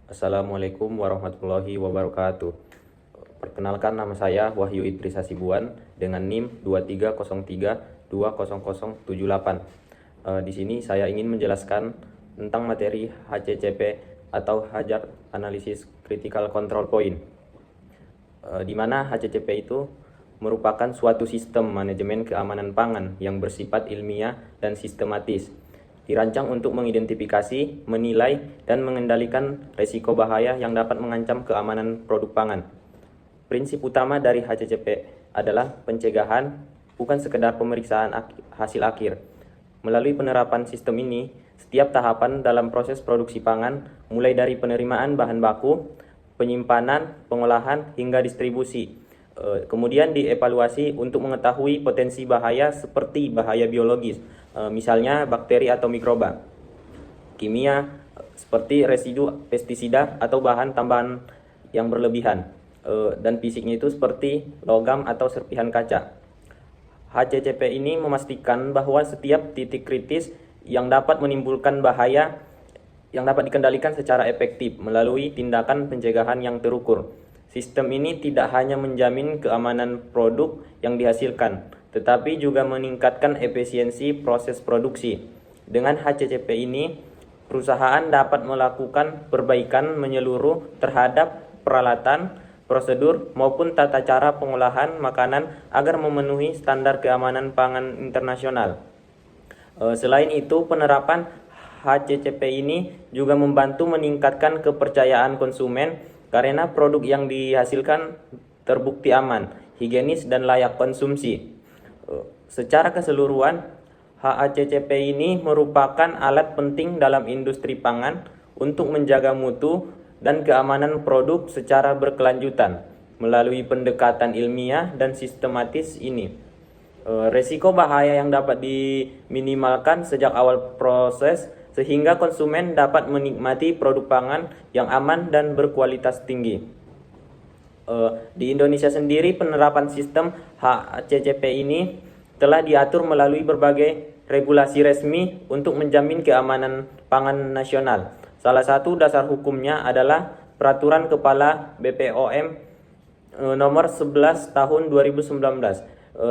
Assalamualaikum warahmatullahi wabarakatuh. Perkenalkan, nama saya Wahyu Idris Hasibuan dengan NIM 2303200078. Di sini saya ingin menjelaskan tentang materi HCCP atau Hazard Analysis Critical Control Point. Di mana HCCP itu merupakan suatu sistem manajemen keamanan pangan yang bersifat ilmiah dan sistematis, dirancang untuk mengidentifikasi, menilai, dan mengendalikan risiko bahaya yang dapat mengancam keamanan produk pangan. Prinsip utama dari HCCP adalah pencegahan, bukan sekedar pemeriksaan hasil akhir. Melalui penerapan sistem ini, setiap tahapan dalam proses produksi pangan, mulai dari penerimaan bahan baku, penyimpanan, pengolahan, hingga distribusi, kemudian dievaluasi untuk mengetahui potensi bahaya seperti bahaya biologis, misalnya bakteri atau mikroba, kimia seperti residu pestisida atau bahan tambahan yang berlebihan, dan fisiknya itu seperti logam atau serpihan kaca. HCCP ini memastikan bahwa setiap titik kritis yang dapat menimbulkan bahaya yang dapat dikendalikan secara efektif melalui tindakan pencegahan yang terukur. Sistem ini tidak hanya menjamin keamanan produk yang dihasilkan, tetapi juga meningkatkan efisiensi proses produksi. Dengan HCCP ini, perusahaan dapat melakukan perbaikan menyeluruh terhadap peralatan, prosedur, maupun tata cara pengolahan makanan agar memenuhi standar keamanan pangan internasional. Selain itu, penerapan HCCP ini juga membantu meningkatkan kepercayaan konsumen karena produk yang dihasilkan terbukti aman, higienis, dan layak konsumsi. Secara keseluruhan, HACCP ini merupakan alat penting dalam industri pangan untuk menjaga mutu dan keamanan produk secara berkelanjutan. Melalui pendekatan ilmiah dan sistematis ini, resiko bahaya yang dapat diminimalkan sejak awal proses, sehingga konsumen dapat menikmati produk pangan yang aman dan berkualitas tinggi. Di Indonesia sendiri, penerapan sistem HACCP ini telah diatur melalui berbagai regulasi resmi untuk menjamin keamanan pangan nasional. Salah satu dasar hukumnya adalah Peraturan Kepala BPOM nomor 11 tahun 2019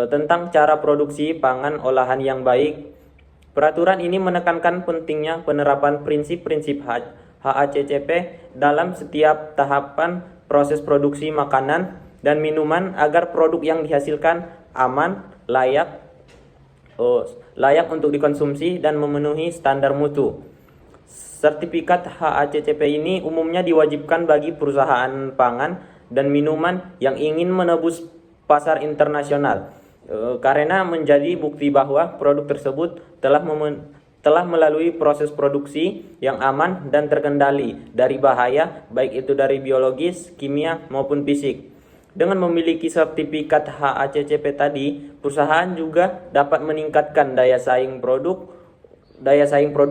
tentang cara produksi pangan olahan yang baik. Peraturan ini menekankan pentingnya penerapan prinsip-prinsip HACCP dalam setiap tahapan proses produksi makanan dan minuman agar produk yang dihasilkan aman, layak untuk dikonsumsi dan memenuhi standar mutu. Sertifikat HACCP ini umumnya diwajibkan bagi perusahaan pangan dan minuman yang ingin menembus pasar internasional, karena menjadi bukti bahwa produk tersebut telah melalui proses produksi yang aman dan terkendali dari bahaya, baik itu dari biologis, kimia, maupun fisik. Dengan memiliki sertifikat HACCP tadi, perusahaan juga dapat meningkatkan daya saing produk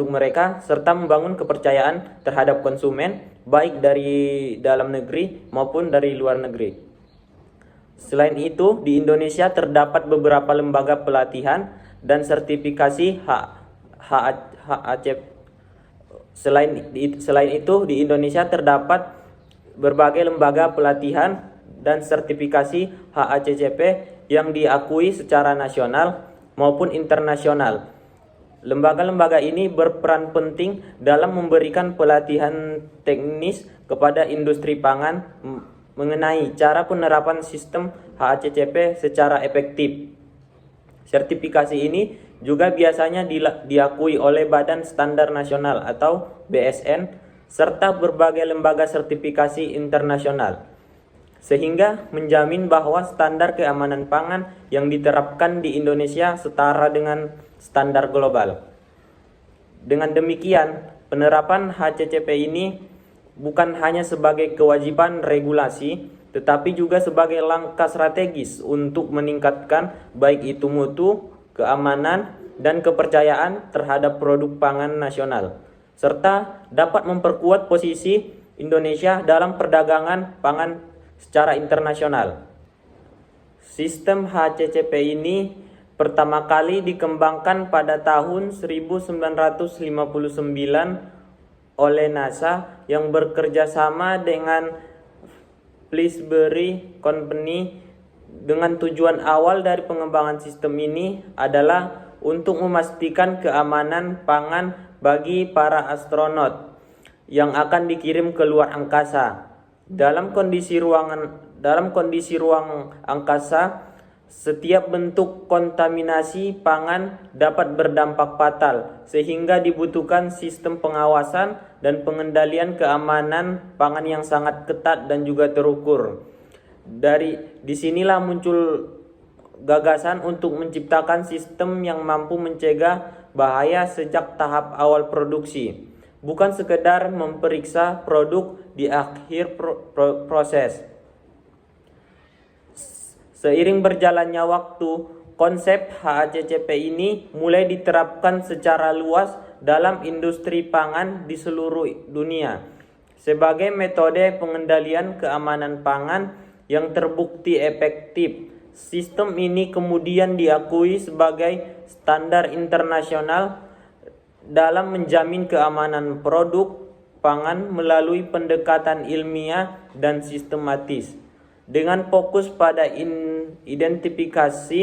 mereka serta membangun kepercayaan terhadap konsumen, baik dari dalam negeri maupun dari luar negeri. Selain itu, di Indonesia terdapat beberapa lembaga pelatihan dan sertifikasi HACCP. Selain itu, di Indonesia terdapat berbagai lembaga pelatihan dan sertifikasi HACCP yang diakui secara nasional maupun internasional. Lembaga-lembaga ini berperan penting dalam memberikan pelatihan teknis kepada industri pangan mengenai cara penerapan sistem HACCP secara efektif. Sertifikasi ini juga biasanya diakui oleh Badan Standar Nasional atau BSN serta berbagai lembaga sertifikasi internasional, sehingga menjamin bahwa standar keamanan pangan yang diterapkan di Indonesia setara dengan standar global. Dengan demikian, penerapan HACCP ini bukan hanya sebagai kewajiban regulasi, tetapi juga sebagai langkah strategis untuk meningkatkan baik itu mutu, keamanan, dan kepercayaan terhadap produk pangan nasional, serta dapat memperkuat posisi Indonesia dalam perdagangan pangan secara internasional. Sistem HACCP ini pertama kali dikembangkan pada tahun 1959 oleh NASA yang bekerja sama dengan Pillsbury Company. Dengan tujuan awal dari pengembangan sistem ini adalah untuk memastikan keamanan pangan bagi para astronot yang akan dikirim ke luar angkasa. Dalam kondisi ruang angkasa, setiap bentuk kontaminasi pangan dapat berdampak fatal, sehingga dibutuhkan sistem pengawasan dan pengendalian keamanan pangan yang sangat ketat dan juga terukur. Disinilah muncul gagasan untuk menciptakan sistem yang mampu mencegah bahaya sejak tahap awal produksi, bukan sekedar memeriksa produk di akhir proses. Seiring berjalannya waktu, konsep HACCP ini mulai diterapkan secara luas dalam industri pangan di seluruh dunia sebagai metode pengendalian keamanan pangan yang terbukti efektif. Sistem ini kemudian diakui sebagai standar internasional dalam menjamin keamanan produk pangan melalui pendekatan ilmiah dan sistematis, dengan fokus pada identifikasi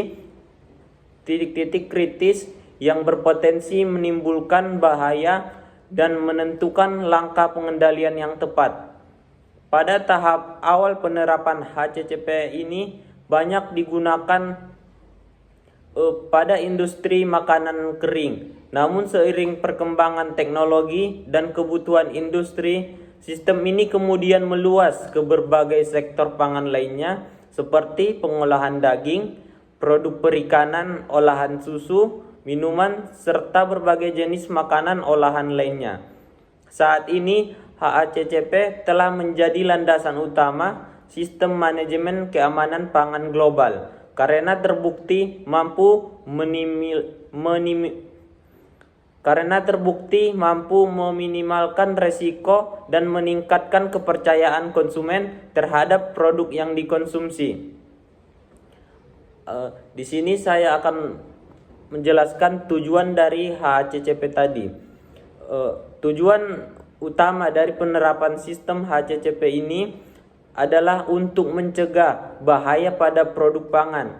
titik-titik kritis yang berpotensi menimbulkan bahaya dan menentukan langkah pengendalian yang tepat. Pada tahap awal penerapan HACCP ini banyak digunakan pada industri makanan kering. Namun seiring perkembangan teknologi dan kebutuhan industri, sistem ini kemudian meluas ke berbagai sektor pangan lainnya seperti pengolahan daging, produk perikanan, olahan susu, minuman, serta berbagai jenis makanan olahan lainnya. Saat ini HACCP telah menjadi landasan utama sistem manajemen keamanan pangan global karena terbukti mampu meminimalkan resiko dan meningkatkan kepercayaan konsumen terhadap produk yang dikonsumsi. Di sini saya akan menjelaskan tujuan dari HACCP tadi. Tujuan utama dari penerapan sistem HACCP ini adalah untuk mencegah bahaya pada produk pangan,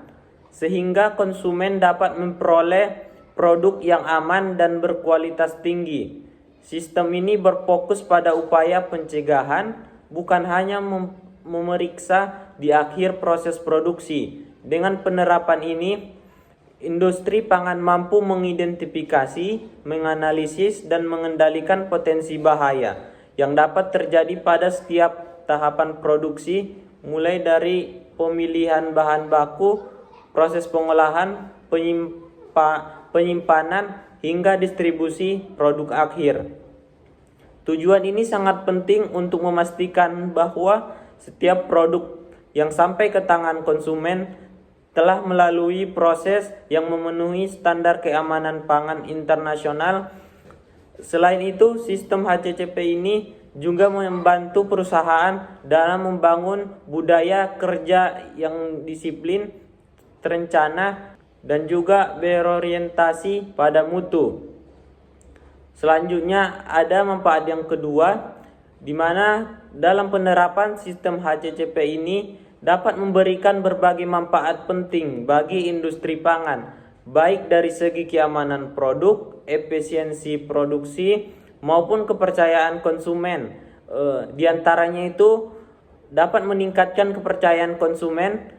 sehingga konsumen dapat memperoleh produk yang aman dan berkualitas tinggi. Sistem ini berfokus pada upaya pencegahan, bukan hanya memeriksa di akhir proses produksi. Dengan penerapan ini, industri pangan mampu mengidentifikasi, menganalisis, dan mengendalikan potensi bahaya yang dapat terjadi pada setiap tahapan produksi, mulai dari pemilihan bahan baku, proses pengolahan, penyimpanan, hingga distribusi produk akhir. Tujuan ini sangat penting untuk memastikan bahwa setiap produk yang sampai ke tangan konsumen telah melalui proses yang memenuhi standar keamanan pangan internasional. Selain itu, sistem HACCP ini juga membantu perusahaan dalam membangun budaya kerja yang disiplin, terencana, dan juga berorientasi pada mutu. Selanjutnya ada manfaat yang kedua, di mana dalam penerapan sistem HACCP ini dapat memberikan berbagai manfaat penting bagi industri pangan, baik dari segi keamanan produk, efisiensi produksi, maupun kepercayaan konsumen. Di antaranya itu dapat meningkatkan kepercayaan konsumen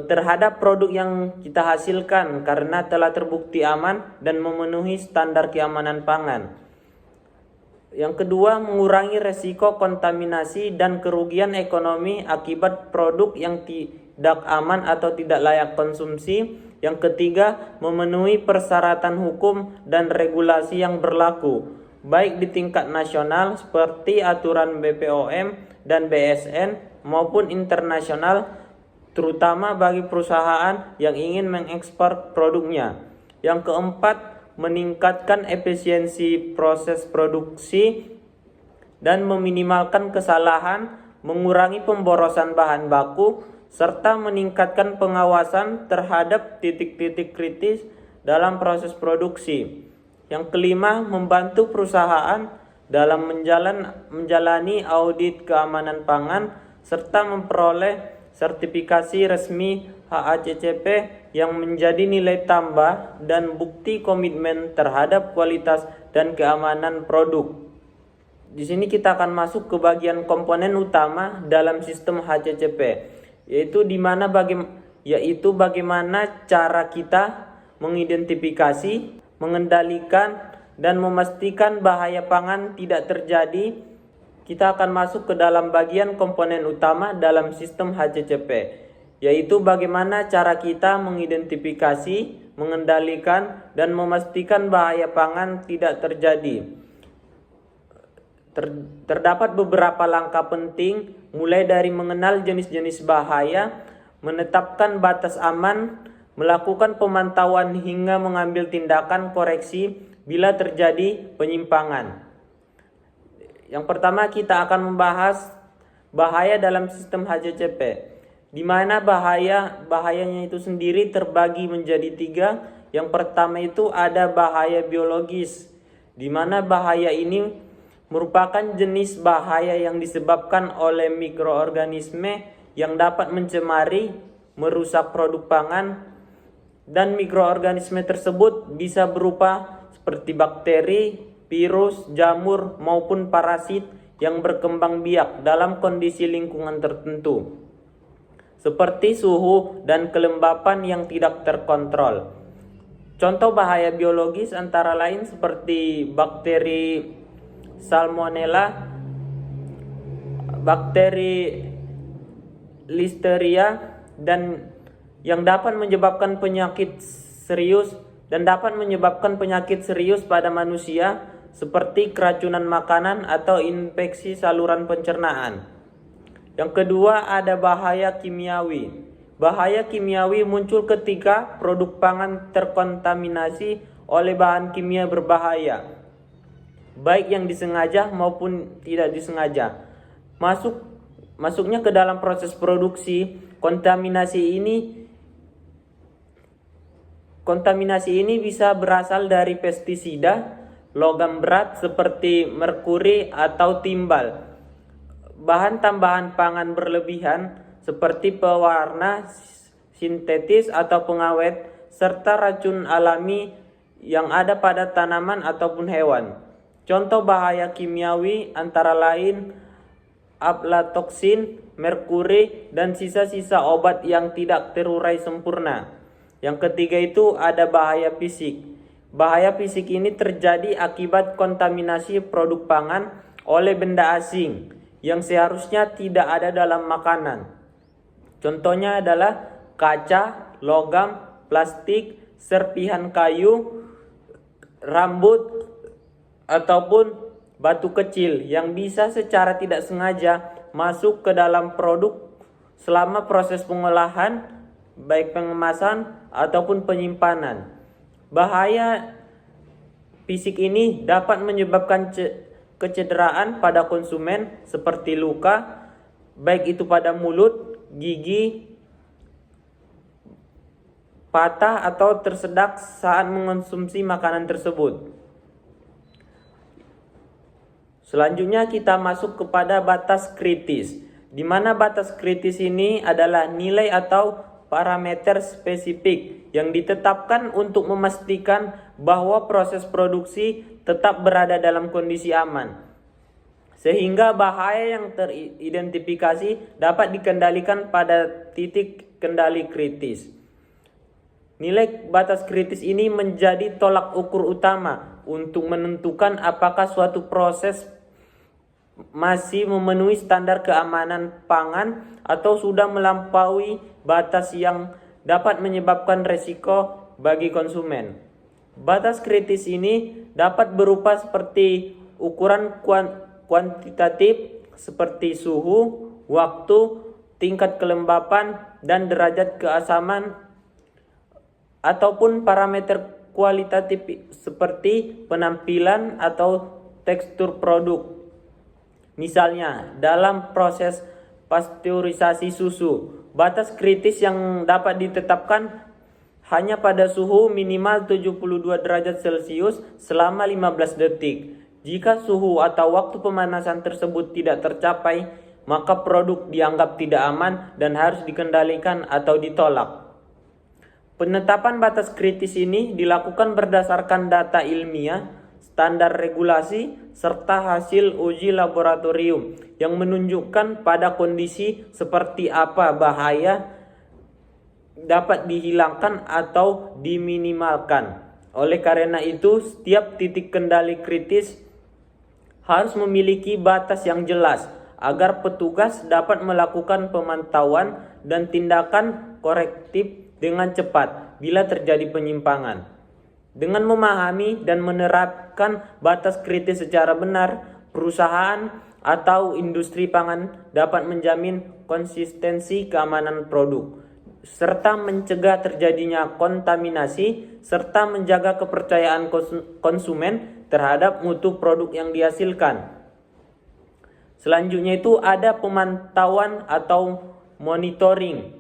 terhadap produk yang kita hasilkan karena telah terbukti aman dan memenuhi standar keamanan pangan. Yang kedua, mengurangi resiko kontaminasi dan kerugian ekonomi akibat produk yang tidak aman atau tidak layak konsumsi. Yang ketiga, memenuhi persyaratan hukum dan regulasi yang berlaku, baik di tingkat nasional seperti aturan BPOM dan BSN maupun internasional, terutama bagi perusahaan yang ingin mengekspor produknya. Yang keempat, meningkatkan efisiensi proses produksi dan meminimalkan kesalahan, mengurangi pemborosan bahan baku, serta meningkatkan pengawasan terhadap titik-titik kritis dalam proses produksi. Yang kelima, membantu perusahaan dalam menjalani audit keamanan pangan serta memperoleh sertifikasi resmi HACCP yang menjadi nilai tambah dan bukti komitmen terhadap kualitas dan keamanan produk. Di sini kita akan masuk ke bagian komponen utama dalam sistem HACCP, yaitu bagaimana cara kita mengidentifikasi, mengendalikan, dan memastikan bahaya pangan tidak terjadi. Kita akan masuk ke dalam bagian komponen utama dalam sistem HACCP, yaitu bagaimana cara kita mengidentifikasi, mengendalikan, dan memastikan bahaya pangan tidak terjadi. Terdapat beberapa langkah penting, mulai dari mengenal jenis-jenis bahaya, menetapkan batas aman, melakukan pemantauan hingga mengambil tindakan koreksi bila terjadi penyimpangan. Yang pertama, kita akan membahas bahaya dalam sistem HACCP, di mana bahayanya itu sendiri terbagi menjadi 3. Yang pertama itu ada bahaya biologis, di mana bahaya ini merupakan jenis bahaya yang disebabkan oleh mikroorganisme yang dapat mencemari, merusak produk pangan, dan mikroorganisme tersebut bisa berupa seperti bakteri, virus, jamur, maupun parasit yang berkembang biak dalam kondisi lingkungan tertentu, seperti suhu dan kelembapan yang tidak terkontrol. Contoh bahaya biologis antara lain seperti bakteri Salmonella, bakteri Listeria, dan yang dapat menyebabkan penyakit serius pada manusia seperti keracunan makanan atau infeksi saluran pencernaan. Yang kedua ada bahaya kimiawi. Bahaya kimiawi muncul ketika produk pangan terkontaminasi oleh bahan kimia berbahaya, baik yang disengaja maupun tidak disengaja. Masuknya ke dalam proses produksi, kontaminasi ini bisa berasal dari pestisida, logam berat seperti merkuri atau timbal, bahan tambahan pangan berlebihan seperti pewarna sintetis atau pengawet, serta racun alami yang ada pada tanaman ataupun hewan. Contoh bahaya kimiawi antara lain aflatoksin, merkuri, dan sisa-sisa obat yang tidak terurai sempurna. Yang ketiga itu ada bahaya fisik. Bahaya fisik ini terjadi akibat kontaminasi produk pangan oleh benda asing yang seharusnya tidak ada dalam makanan. Contohnya adalah kaca, logam, plastik, serpihan kayu, rambut, ataupun batu kecil yang bisa secara tidak sengaja masuk ke dalam produk selama proses pengolahan, baik pengemasan ataupun penyimpanan. Bahaya fisik ini dapat menyebabkan kecederaan pada konsumen seperti luka, baik itu pada mulut, gigi, patah atau tersedak saat mengonsumsi makanan tersebut. Selanjutnya kita masuk kepada batas kritis, di mana batas kritis ini adalah nilai atau parameter spesifik yang ditetapkan untuk memastikan bahwa proses produksi tetap berada dalam kondisi aman, sehingga bahaya yang teridentifikasi dapat dikendalikan pada titik kendali kritis. Nilai batas kritis ini menjadi tolak ukur utama untuk menentukan apakah suatu proses masih memenuhi standar keamanan pangan atau sudah melampaui batas yang dapat menyebabkan resiko bagi konsumen. Batas kritis ini dapat berupa seperti ukuran kuantitatif seperti suhu, waktu, tingkat kelembapan, dan derajat keasaman, ataupun parameter kualitatif seperti penampilan atau tekstur produk. Misalnya, dalam proses pasteurisasi susu, batas kritis yang dapat ditetapkan hanya pada suhu minimal 72 derajat Celcius selama 15 detik. Jika suhu atau waktu pemanasan tersebut tidak tercapai, maka produk dianggap tidak aman dan harus dikendalikan atau ditolak. Penetapan batas kritis ini dilakukan berdasarkan data ilmiah, standar regulasi, serta hasil uji laboratorium yang menunjukkan pada kondisi seperti apa bahaya dapat dihilangkan atau diminimalkan. Oleh karena itu, setiap titik kendali kritis harus memiliki batas yang jelas agar petugas dapat melakukan pemantauan dan tindakan korektif dengan cepat bila terjadi penyimpangan. Dengan memahami dan menerapkan batas kritis secara benar, perusahaan atau industri pangan dapat menjamin konsistensi keamanan produk, serta mencegah terjadinya kontaminasi, serta menjaga kepercayaan konsumen terhadap mutu produk yang dihasilkan. Selanjutnya itu ada pemantauan atau monitoring.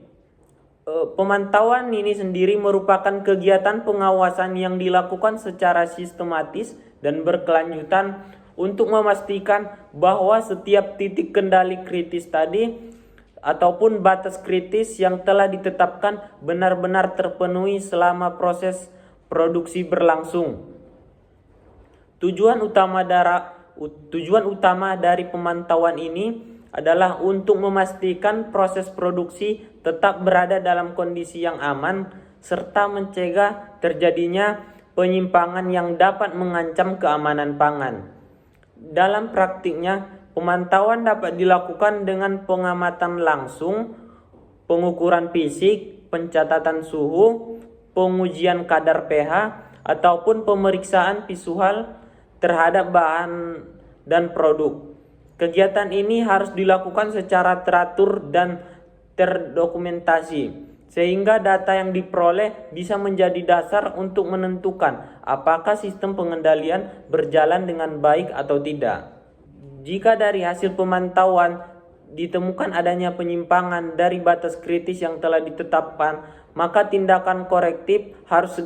Pemantauan ini sendiri merupakan kegiatan pengawasan yang dilakukan secara sistematis dan berkelanjutan untuk memastikan bahwa setiap titik kendali kritis tadi ataupun batas kritis yang telah ditetapkan benar-benar terpenuhi selama proses produksi berlangsung. Tujuan utama dari pemantauan ini adalah untuk memastikan proses produksi tetap berada dalam kondisi yang aman serta mencegah terjadinya penyimpangan yang dapat mengancam keamanan pangan. Dalam praktiknya, pemantauan dapat dilakukan dengan pengamatan langsung, pengukuran fisik, pencatatan suhu, pengujian kadar pH, ataupun pemeriksaan visual terhadap bahan dan produk. Kegiatan ini harus dilakukan secara teratur dan terdokumentasi, sehingga data yang diperoleh bisa menjadi dasar untuk menentukan apakah sistem pengendalian berjalan dengan baik atau tidak. Jika dari hasil pemantauan ditemukan adanya penyimpangan dari batas kritis yang telah ditetapkan, maka tindakan korektif harus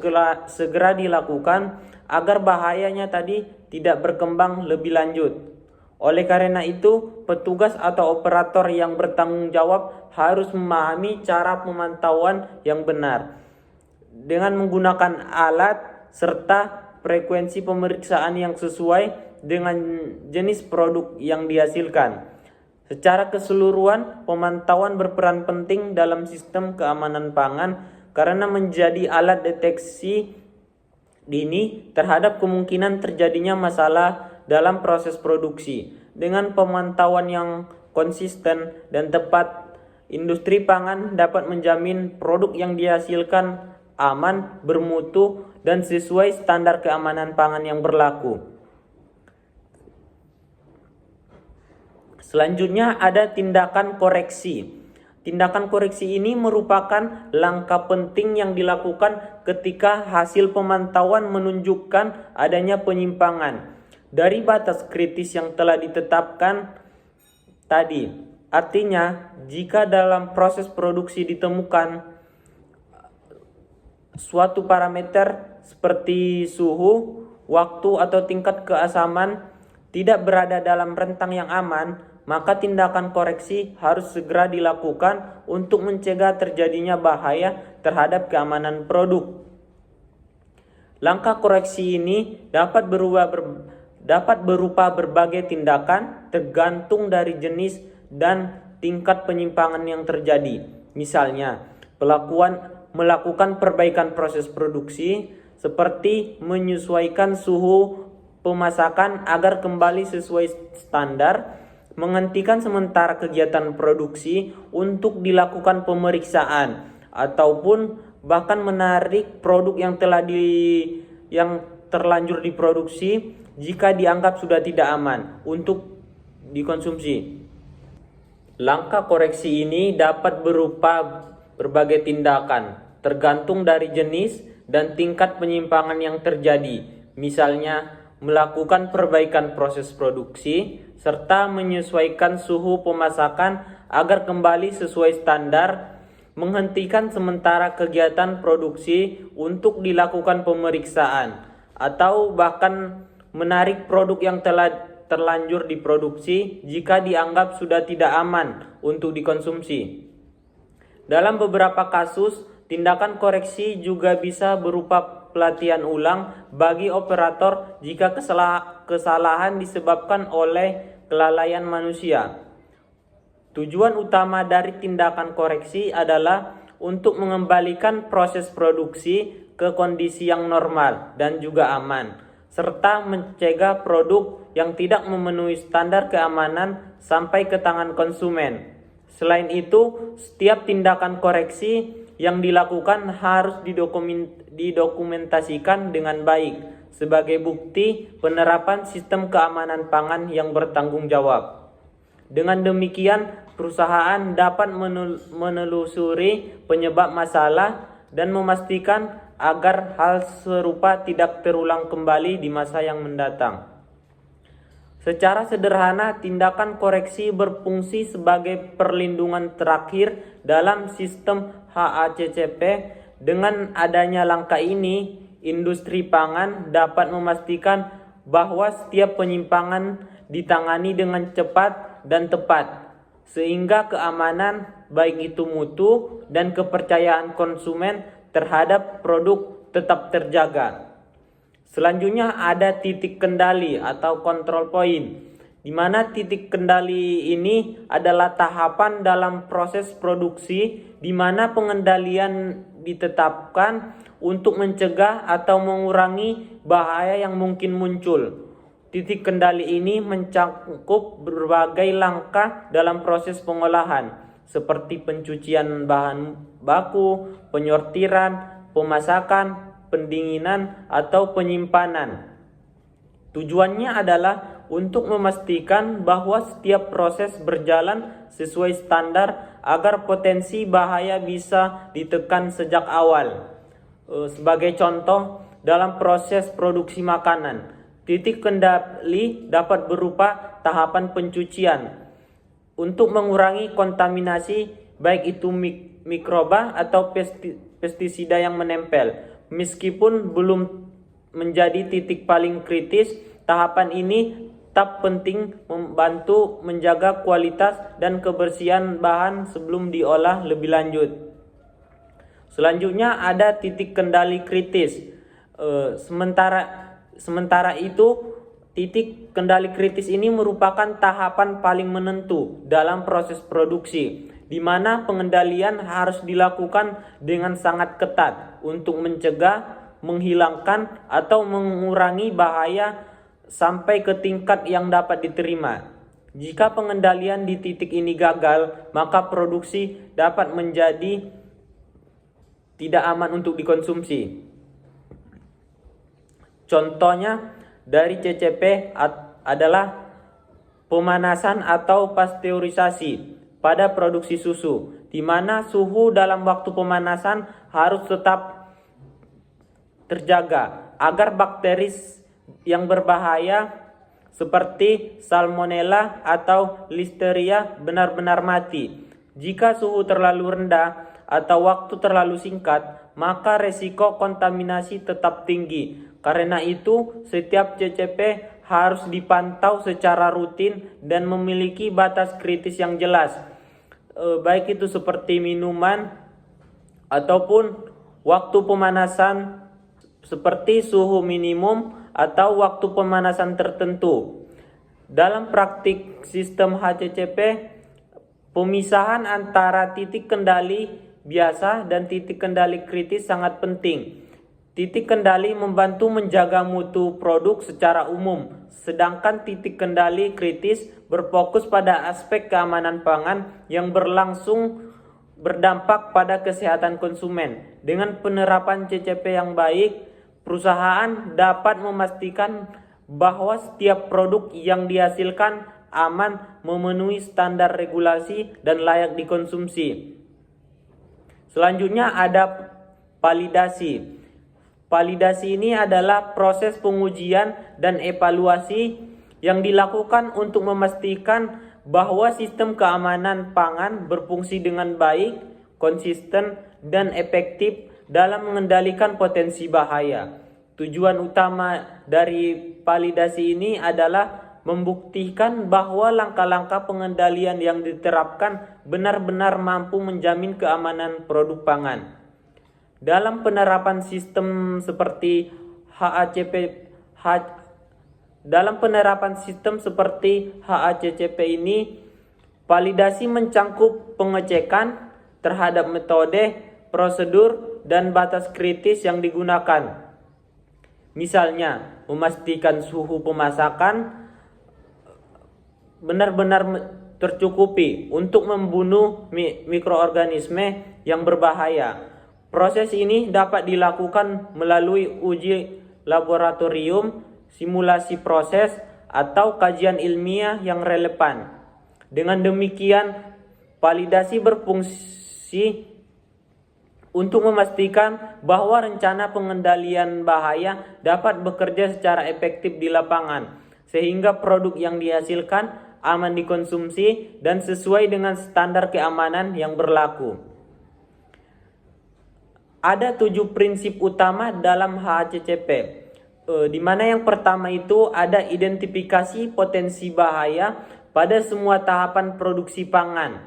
segera dilakukan agar bahayanya tadi tidak berkembang lebih lanjut. Oleh karena itu, petugas atau operator yang bertanggung jawab harus memahami cara pemantauan yang benar dengan menggunakan alat serta frekuensi pemeriksaan yang sesuai dengan jenis produk yang dihasilkan. Secara keseluruhan, pemantauan berperan penting dalam sistem keamanan pangan karena menjadi alat deteksi dini terhadap kemungkinan terjadinya masalah dalam proses produksi. Dengan pemantauan yang konsisten dan tepat, industri pangan dapat menjamin produk yang dihasilkan aman, bermutu, dan sesuai standar keamanan pangan yang berlaku. Selanjutnya ada tindakan koreksi. Tindakan koreksi ini merupakan langkah penting yang dilakukan ketika hasil pemantauan menunjukkan adanya penyimpangan dari batas kritis yang telah ditetapkan tadi. Artinya, jika dalam proses produksi ditemukan suatu parameter seperti suhu, waktu, atau tingkat keasaman tidak berada dalam rentang yang aman, maka tindakan koreksi harus segera dilakukan untuk mencegah terjadinya bahaya terhadap keamanan produk. Langkah koreksi ini dapat berupa berbagai tindakan tergantung dari jenis dan tingkat penyimpangan yang terjadi. Misalnya, melakukan perbaikan proses produksi seperti menyesuaikan suhu pemasakan agar kembali sesuai standar, menghentikan sementara kegiatan produksi untuk dilakukan pemeriksaan, ataupun bahkan menarik produk yang terlanjur diproduksi jika dianggap sudah tidak aman untuk dikonsumsi. Langkah koreksi ini dapat berupa berbagai tindakan, tergantung dari jenis dan tingkat penyimpangan yang terjadi. Misalnya, melakukan perbaikan proses produksi, serta menyesuaikan suhu pemasakan agar kembali sesuai standar, menghentikan sementara kegiatan produksi untuk dilakukan pemeriksaan, atau bahkan menarik produk yang telah terlanjur diproduksi jika dianggap sudah tidak aman untuk dikonsumsi. Dalam beberapa kasus, tindakan koreksi juga bisa berupa pelatihan ulang bagi operator jika kesalahan disebabkan oleh kelalaian manusia. Tujuan utama dari tindakan koreksi adalah untuk mengembalikan proses produksi ke kondisi yang normal dan juga aman, serta mencegah produk yang tidak memenuhi standar keamanan sampai ke tangan konsumen. Selain itu, setiap tindakan koreksi yang dilakukan harus didokumentasikan dengan baik sebagai bukti penerapan sistem keamanan pangan yang bertanggung jawab. Dengan demikian, perusahaan dapat menelusuri penyebab masalah dan memastikan agar hal serupa tidak terulang kembali di masa yang mendatang. Secara sederhana, tindakan koreksi berfungsi sebagai perlindungan terakhir dalam sistem HACCP. Dengan adanya langkah ini, industri pangan dapat memastikan bahwa setiap penyimpangan ditangani dengan cepat dan tepat, sehingga keamanan baik itu mutu dan kepercayaan konsumen terhadap produk tetap terjaga. Selanjutnya ada titik kendali atau control point, di mana titik kendali ini adalah tahapan dalam proses produksi di mana pengendalian ditetapkan untuk mencegah atau mengurangi bahaya yang mungkin muncul. Titik kendali ini mencakup berbagai langkah dalam proses pengolahan, seperti pencucian bahan baku, penyortiran, pemasakan, pendinginan, atau penyimpanan. Tujuannya adalah untuk memastikan bahwa setiap proses berjalan sesuai standar agar potensi bahaya bisa ditekan sejak awal. Sebagai contoh, dalam proses produksi makanan, titik kendali dapat berupa tahapan pencucian untuk mengurangi kontaminasi baik itu mikroba atau pestisida yang menempel. Meskipun belum menjadi titik paling kritis, tahapan ini tetap penting membantu menjaga kualitas dan kebersihan bahan sebelum diolah lebih lanjut. Selanjutnya ada titik kendali kritis. Sementara itu, titik kendali kritis ini merupakan tahapan paling menentu dalam proses produksi, di mana pengendalian harus dilakukan dengan sangat ketat untuk mencegah, menghilangkan, atau mengurangi bahaya sampai ke tingkat yang dapat diterima. Jika pengendalian di titik ini gagal, maka produksi dapat menjadi tidak aman untuk dikonsumsi. Contohnya dari CCP adalah pemanasan atau pasteurisasi pada produksi susu, di mana suhu dalam waktu pemanasan harus tetap terjaga agar bakteri yang berbahaya seperti Salmonella atau Listeria benar-benar mati. Jika suhu terlalu rendah atau waktu terlalu singkat, maka resiko kontaminasi tetap tinggi. Karena itu, setiap CCP harus dipantau secara rutin dan memiliki batas kritis yang jelas, baik itu seperti minuman ataupun waktu pemanasan seperti suhu minimum atau waktu pemanasan tertentu. Dalam praktik sistem HACCP, pemisahan antara titik kendali biasa dan titik kendali kritis sangat penting. Titik kendali membantu menjaga mutu produk secara umum, sedangkan titik kendali kritis berfokus pada aspek keamanan pangan yang berlangsung berdampak pada kesehatan konsumen. Dengan penerapan CCP yang baik, perusahaan dapat memastikan bahwa setiap produk yang dihasilkan aman, memenuhi standar regulasi, dan layak dikonsumsi. Selanjutnya ada validasi. Validasi ini adalah proses pengujian dan evaluasi yang dilakukan untuk memastikan bahwa sistem keamanan pangan berfungsi dengan baik, konsisten, dan efektif dalam mengendalikan potensi bahaya. Tujuan utama dari validasi ini adalah membuktikan bahwa langkah-langkah pengendalian yang diterapkan benar-benar mampu menjamin keamanan produk pangan. Dalam penerapan sistem seperti HACCP ini, validasi mencangkup pengecekan terhadap metode, prosedur, dan batas kritis yang digunakan. Misalnya, memastikan suhu pemasakan benar-benar tercukupi untuk membunuh mikroorganisme yang berbahaya. Proses ini dapat dilakukan melalui uji laboratorium, simulasi proses, atau kajian ilmiah yang relevan. Dengan demikian, validasi berfungsi untuk memastikan bahwa rencana pengendalian bahaya dapat bekerja secara efektif di lapangan, sehingga produk yang dihasilkan aman dikonsumsi dan sesuai dengan standar keamanan yang berlaku. Ada 7 prinsip utama dalam HACCP, di mana yang pertama itu ada identifikasi potensi bahaya pada semua tahapan produksi pangan.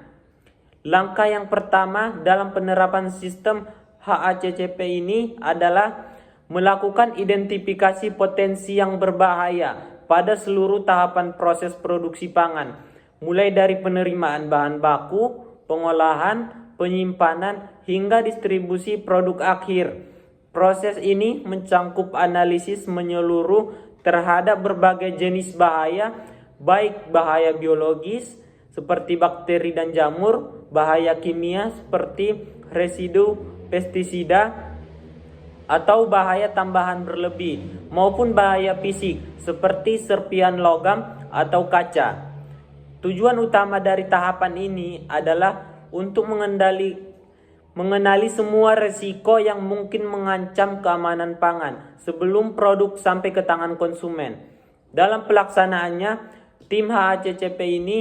Langkah yang pertama dalam penerapan sistem HACCP ini adalah melakukan identifikasi potensi yang berbahaya pada seluruh tahapan proses produksi pangan, mulai dari penerimaan bahan baku, pengolahan, penyimpanan, hingga distribusi produk akhir. Proses ini mencangkup analisis menyeluruh terhadap berbagai jenis bahaya, baik bahaya biologis seperti bakteri dan jamur, bahaya kimia seperti residu pestisida, atau bahaya tambahan berlebih, maupun bahaya fisik seperti serpian logam atau kaca. Tujuan utama dari tahapan ini adalah untuk mengenali semua resiko yang mungkin mengancam keamanan pangan sebelum produk sampai ke tangan konsumen. Dalam pelaksanaannya, tim HACCP ini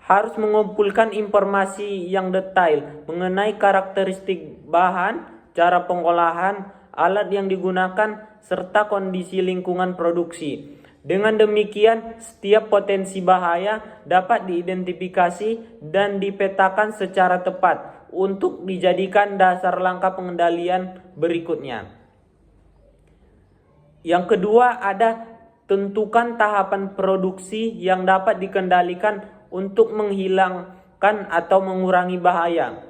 harus mengumpulkan informasi yang detail mengenai karakteristik bahan, cara pengolahan, alat yang digunakan, serta kondisi lingkungan produksi. Dengan demikian, setiap potensi bahaya dapat diidentifikasi dan dipetakan secara tepat untuk dijadikan dasar langkah pengendalian berikutnya. Yang kedua, ada tentukan tahapan produksi yang dapat dikendalikan untuk menghilangkan atau mengurangi bahaya.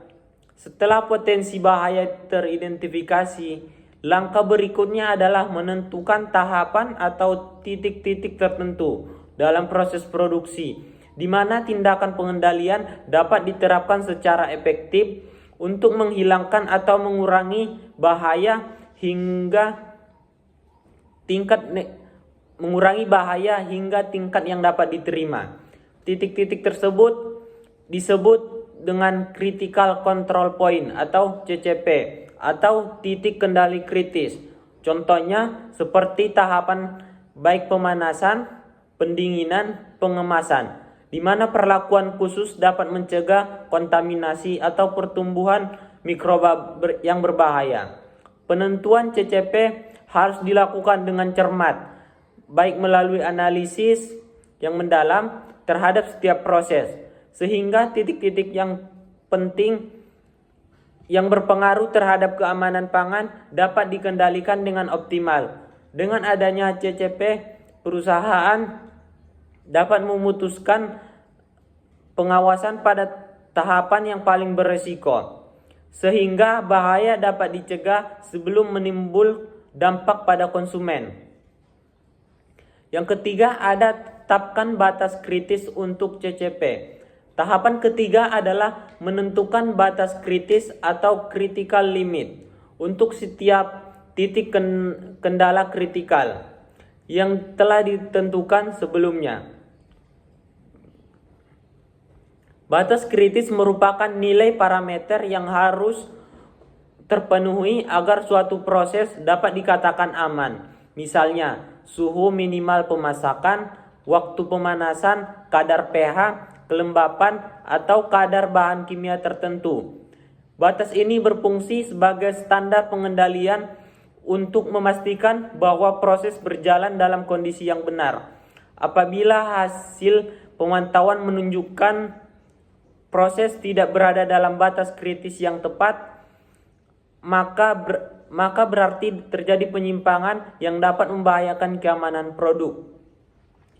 Setelah potensi bahaya teridentifikasi, langkah berikutnya adalah menentukan tahapan atau titik-titik tertentu dalam proses produksi, di mana tindakan pengendalian dapat diterapkan secara efektif untuk menghilangkan atau mengurangi bahaya hingga tingkat yang dapat diterima. Titik-titik tersebut disebut dengan Critical Control Point atau CCP atau titik kendali kritis. Contohnya seperti tahapan baik pemanasan, pendinginan, pengemasan, di mana perlakuan khusus dapat mencegah kontaminasi atau pertumbuhan mikroba yang berbahaya. Penentuan CCP harus dilakukan dengan cermat, baik melalui analisis yang mendalam terhadap setiap proses, sehingga titik-titik yang penting yang berpengaruh terhadap keamanan pangan dapat dikendalikan dengan optimal. Dengan adanya CCP, perusahaan dapat memutuskan pengawasan pada tahapan yang paling beresiko, sehingga bahaya dapat dicegah sebelum menimbul dampak pada konsumen. Yang ketiga, ada tetapkan batas kritis untuk CCP. Tahapan ketiga adalah menentukan batas kritis atau critical limit untuk setiap titik kendala kritikal yang telah ditentukan sebelumnya. Batas kritis merupakan nilai parameter yang harus terpenuhi agar suatu proses dapat dikatakan aman. Misalnya, suhu minimal pemasakan, waktu pemanasan, kadar pH, kelembapan, atau kadar bahan kimia tertentu. Batas ini berfungsi sebagai standar pengendalian untuk memastikan bahwa proses berjalan dalam kondisi yang benar. Apabila hasil pemantauan menunjukkan proses tidak berada dalam batas kritis yang tepat, maka berarti terjadi penyimpangan yang dapat membahayakan keamanan produk.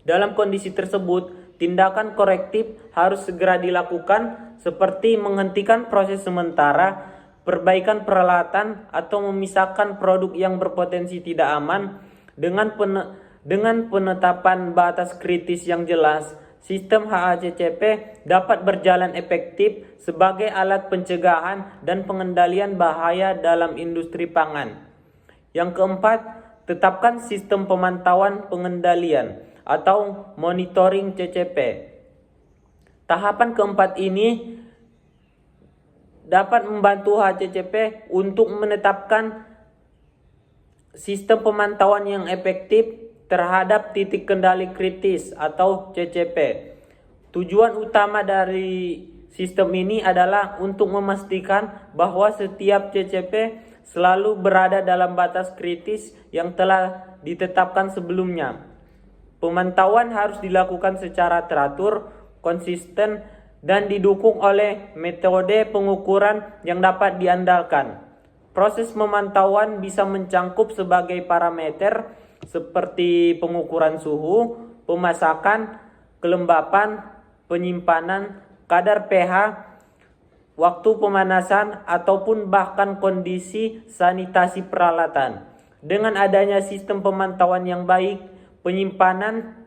Dalam kondisi tersebut, tindakan korektif harus segera dilakukan seperti menghentikan proses sementara, perbaikan peralatan, atau memisahkan produk yang berpotensi tidak aman. Dengan penetapan batas kritis yang jelas, sistem HACCP dapat berjalan efektif sebagai alat pencegahan dan pengendalian bahaya dalam industri pangan. Yang keempat, tetapkan sistem pemantauan pengendalian atau monitoring CCP. Tahapan keempat ini dapat membantu HACCP untuk menetapkan sistem pemantauan yang efektif terhadap titik kendali kritis atau CCP. Tujuan utama dari sistem ini adalah untuk memastikan bahwa setiap CCP selalu berada dalam batas kritis yang telah ditetapkan sebelumnya. Pemantauan harus dilakukan secara teratur, konsisten, dan didukung oleh metode pengukuran yang dapat diandalkan. Proses pemantauan bisa mencangkup sebagai parameter seperti pengukuran suhu, pemasakan, kelembapan, penyimpanan, kadar pH, waktu pemanasan, ataupun bahkan kondisi sanitasi peralatan. Dengan adanya sistem pemantauan yang baik, penyimpangan,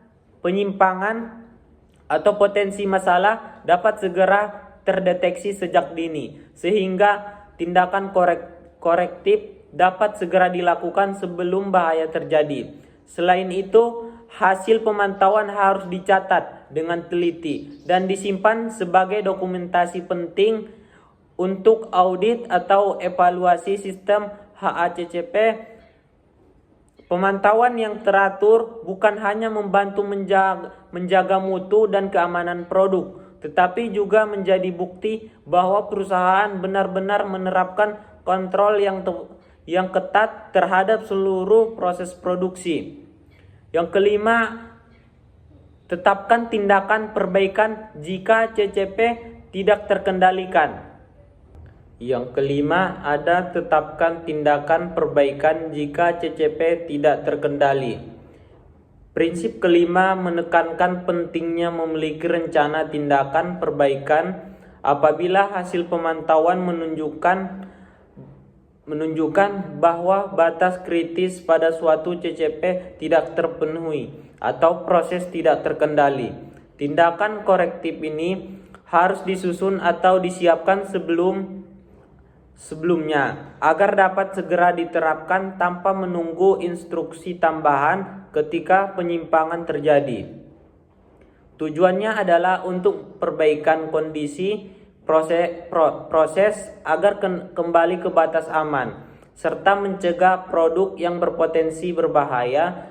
atau potensi masalah dapat segera terdeteksi sejak dini, sehingga tindakan korektif dapat segera dilakukan sebelum bahaya terjadi. Selain itu, hasil pemantauan harus dicatat dengan teliti dan disimpan sebagai dokumentasi penting untuk audit atau evaluasi sistem HACCP. Pemantauan yang teratur bukan hanya membantu menjaga mutu dan keamanan produk, tetapi juga menjadi bukti bahwa perusahaan benar-benar menerapkan kontrol yang ketat terhadap seluruh proses produksi. Yang kelima, tetapkan tindakan perbaikan jika CCP tidak terkendalikan. Yang kelima, tetapkan tindakan perbaikan jika CCP tidak terkendali. Prinsip kelima menekankan pentingnya memiliki rencana tindakan perbaikan apabila hasil pemantauan menunjukkan bahwa batas kritis pada suatu CCP tidak terpenuhi atau proses tidak terkendali. Tindakan korektif ini harus disusun atau disiapkan sebelumnya agar dapat segera diterapkan tanpa menunggu instruksi tambahan ketika penyimpangan terjadi. Tujuannya adalah untuk perbaikan kondisi proses agar kembali ke batas aman, serta mencegah produk yang berpotensi berbahaya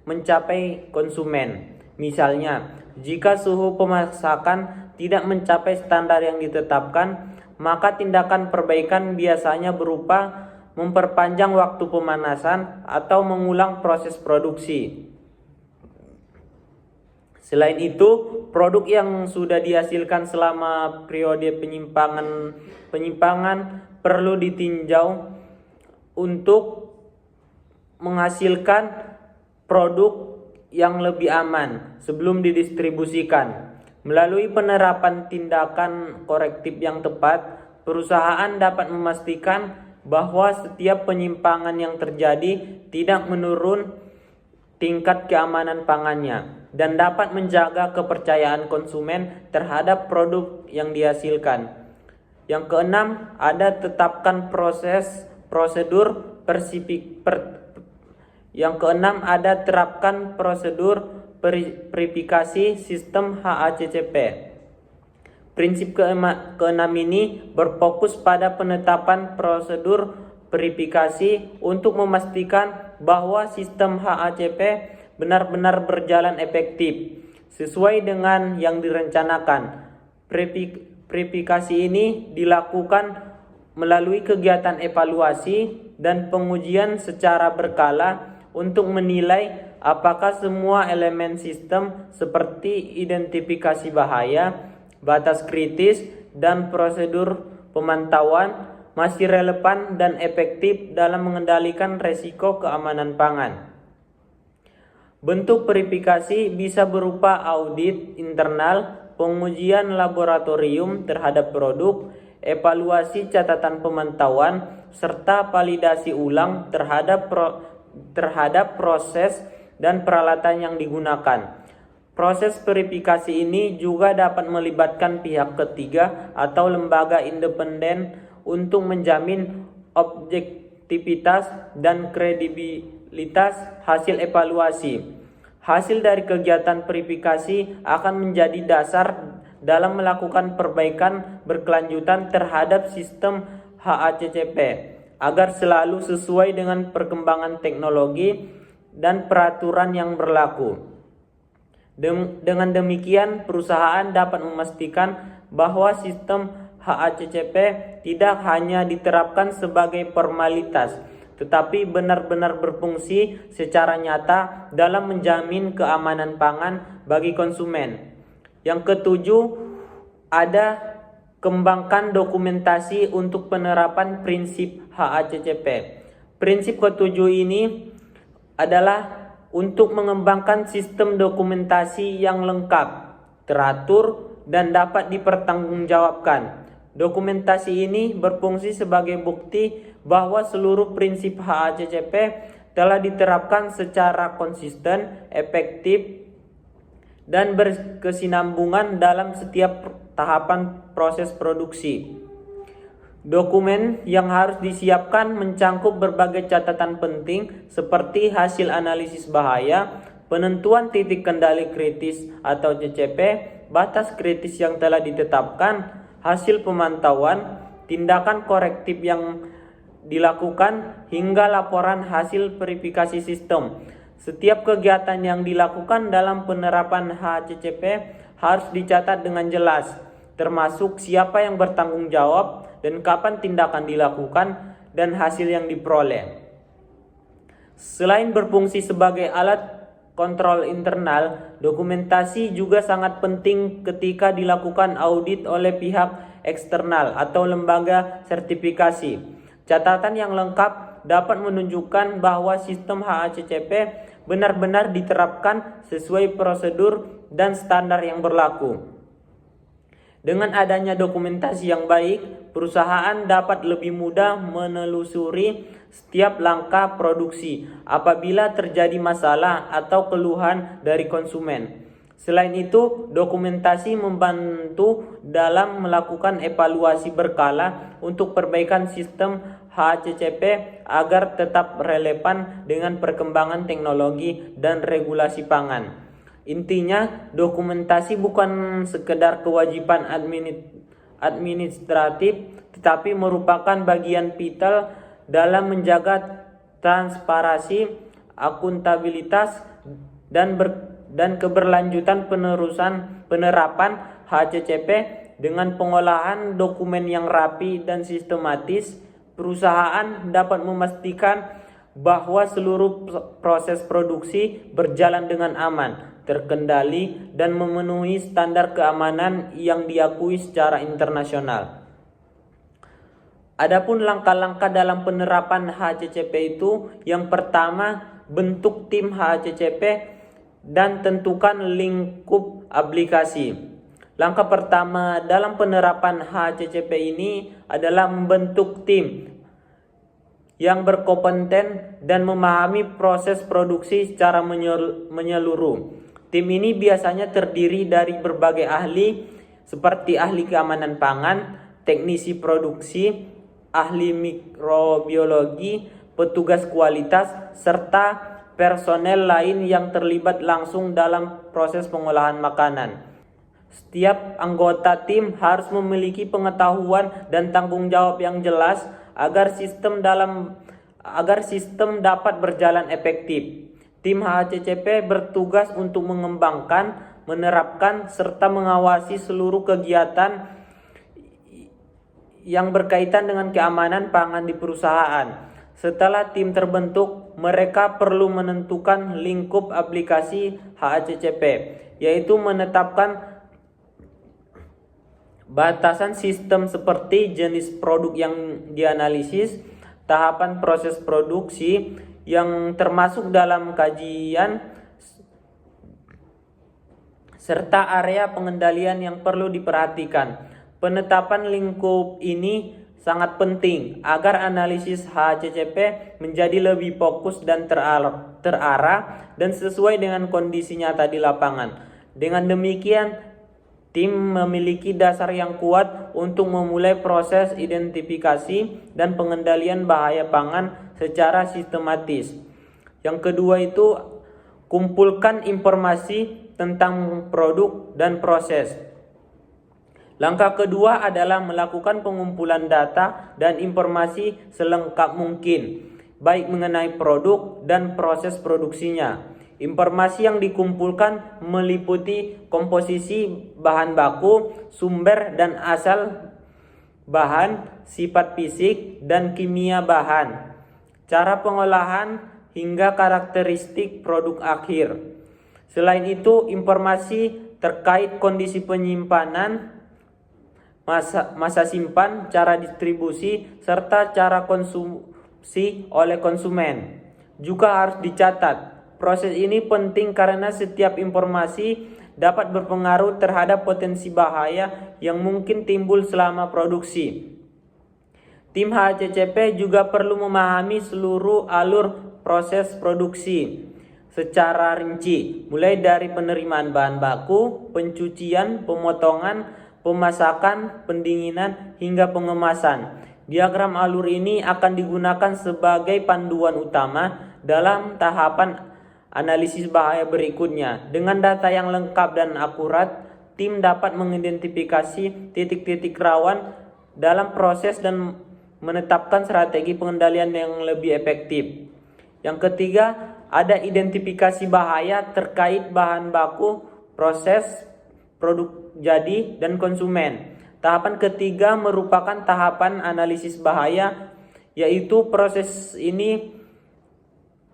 mencapai konsumen. Misalnya, jika suhu pemasakan tidak mencapai standar yang ditetapkan, maka tindakan perbaikan biasanya berupa memperpanjang waktu pemanasan atau mengulang proses produksi. Selain itu, produk yang sudah dihasilkan selama periode penyimpangan perlu ditinjau untuk menghasilkan produk yang lebih aman sebelum didistribusikan. Melalui penerapan tindakan korektif yang tepat, perusahaan dapat memastikan bahwa setiap penyimpangan yang terjadi tidak menurun tingkat keamanan pangannya dan dapat menjaga kepercayaan konsumen terhadap produk yang dihasilkan. Yang keenam, tetapkan terapkan prosedur verifikasi sistem HACCP. Prinsip keenam ini berfokus pada penetapan prosedur verifikasi untuk memastikan bahwa sistem HACCP benar-benar berjalan efektif sesuai dengan yang direncanakan. Verifikasi ini dilakukan melalui kegiatan evaluasi dan pengujian secara berkala untuk menilai apakah semua elemen sistem seperti identifikasi bahaya, batas kritis, dan prosedur pemantauan masih relevan dan efektif dalam mengendalikan resiko keamanan pangan. Bentuk verifikasi bisa berupa audit internal, pengujian laboratorium terhadap produk, evaluasi catatan pemantauan, serta validasi ulang terhadap proses dan peralatan yang digunakan. Proses verifikasi ini juga dapat melibatkan pihak ketiga atau lembaga independen untuk menjamin objektivitas dan kredibilitas hasil evaluasi. Hasil dari kegiatan verifikasi akan menjadi dasar dalam melakukan perbaikan berkelanjutan terhadap sistem HACCP agar selalu sesuai dengan perkembangan teknologi dan peraturan yang berlaku. Dengan demikian, perusahaan dapat memastikan bahwa sistem HACCP tidak hanya diterapkan sebagai formalitas, tetapi benar-benar berfungsi secara nyata dalam menjamin keamanan pangan bagi konsumen. Yang ketujuh, ada kembangkan dokumentasi untuk penerapan prinsip HACCP. Prinsip ketujuh ini adalah untuk mengembangkan sistem dokumentasi yang lengkap, teratur, dan dapat dipertanggungjawabkan. Dokumentasi ini berfungsi sebagai bukti bahwa seluruh prinsip HACCP telah diterapkan secara konsisten, efektif, dan berkesinambungan dalam setiap tahapan proses produksi. Dokumen yang harus disiapkan mencangkup berbagai catatan penting seperti hasil analisis bahaya, penentuan titik kendali kritis atau CCP, batas kritis yang telah ditetapkan, hasil pemantauan, tindakan korektif yang dilakukan, hingga laporan hasil verifikasi sistem. Setiap kegiatan yang dilakukan dalam penerapan HACCP harus dicatat dengan jelas, termasuk siapa yang bertanggung jawab dan kapan tindakan dilakukan dan hasil yang diperoleh. Selain berfungsi sebagai alat kontrol internal, dokumentasi juga sangat penting ketika dilakukan audit oleh pihak eksternal atau lembaga sertifikasi. Catatan yang lengkap dapat menunjukkan bahwa sistem HACCP benar-benar diterapkan sesuai prosedur dan standar yang berlaku. Dengan adanya dokumentasi yang baik, perusahaan dapat lebih mudah menelusuri setiap langkah produksi apabila terjadi masalah atau keluhan dari konsumen. Selain itu, dokumentasi membantu dalam melakukan evaluasi berkala untuk perbaikan sistem HACCP agar tetap relevan dengan perkembangan teknologi dan regulasi pangan. Intinya, dokumentasi bukan sekedar kewajiban administratif, tetapi merupakan bagian vital dalam menjaga transparansi, akuntabilitas, dan keberlanjutan penerapan HACCP. Dengan pengolahan dokumen yang rapi dan sistematis, perusahaan dapat memastikan bahwa seluruh proses produksi berjalan dengan aman, terkendali, dan memenuhi standar keamanan yang diakui secara internasional. Adapun langkah-langkah dalam penerapan HACCP itu, yang pertama, bentuk tim HACCP dan tentukan lingkup aplikasi. Langkah pertama dalam penerapan HACCP ini adalah membentuk tim yang berkompeten dan memahami proses produksi secara menyeluruh. Tim ini biasanya terdiri dari berbagai ahli seperti ahli keamanan pangan, teknisi produksi, ahli mikrobiologi, petugas kualitas, serta personel lain yang terlibat langsung dalam proses pengolahan makanan. Setiap anggota tim harus memiliki pengetahuan dan tanggung jawab yang jelas agar sistem dapat berjalan efektif. Tim HACCP bertugas untuk mengembangkan, menerapkan, serta mengawasi seluruh kegiatan yang berkaitan dengan keamanan pangan di perusahaan. Setelah tim terbentuk, mereka perlu menentukan lingkup aplikasi HACCP, yaitu menetapkan batasan sistem seperti jenis produk yang dianalisis, tahapan proses produksi yang termasuk dalam kajian, serta area pengendalian yang perlu diperhatikan. Penetapan lingkup ini sangat penting agar analisis HACCP menjadi lebih fokus dan terarah dan sesuai dengan kondisi nyata di lapangan. Dengan demikian, tim memiliki dasar yang kuat untuk memulai proses identifikasi dan pengendalian bahaya pangan secara sistematis. Yang kedua itu, kumpulkan informasi tentang produk dan proses. Langkah kedua adalah melakukan pengumpulan data dan informasi selengkap mungkin, baik mengenai produk dan proses produksinya. Informasi yang dikumpulkan meliputi komposisi bahan baku, sumber dan asal bahan, sifat fisik dan kimia bahan, cara pengolahan hingga karakteristik produk akhir. Selain itu, informasi terkait kondisi penyimpanan, masa simpan, cara distribusi, serta cara konsumsi oleh konsumen juga harus dicatat. Proses ini penting karena setiap informasi dapat berpengaruh terhadap potensi bahaya yang mungkin timbul selama produksi. Tim HACCP juga perlu memahami seluruh alur proses produksi secara rinci, mulai dari penerimaan bahan baku, pencucian, pemotongan, pemasakan, pendinginan, hingga pengemasan. Diagram alur ini akan digunakan sebagai panduan utama dalam tahapan analisis bahaya berikutnya. Dengan data yang lengkap dan akurat, tim dapat mengidentifikasi titik-titik rawan dalam proses dan menetapkan strategi pengendalian yang lebih efektif. Yang ketiga, ada identifikasi bahaya terkait bahan baku, proses, produk jadi, dan konsumen. Tahapan ketiga merupakan tahapan analisis bahaya, yaitu proses ini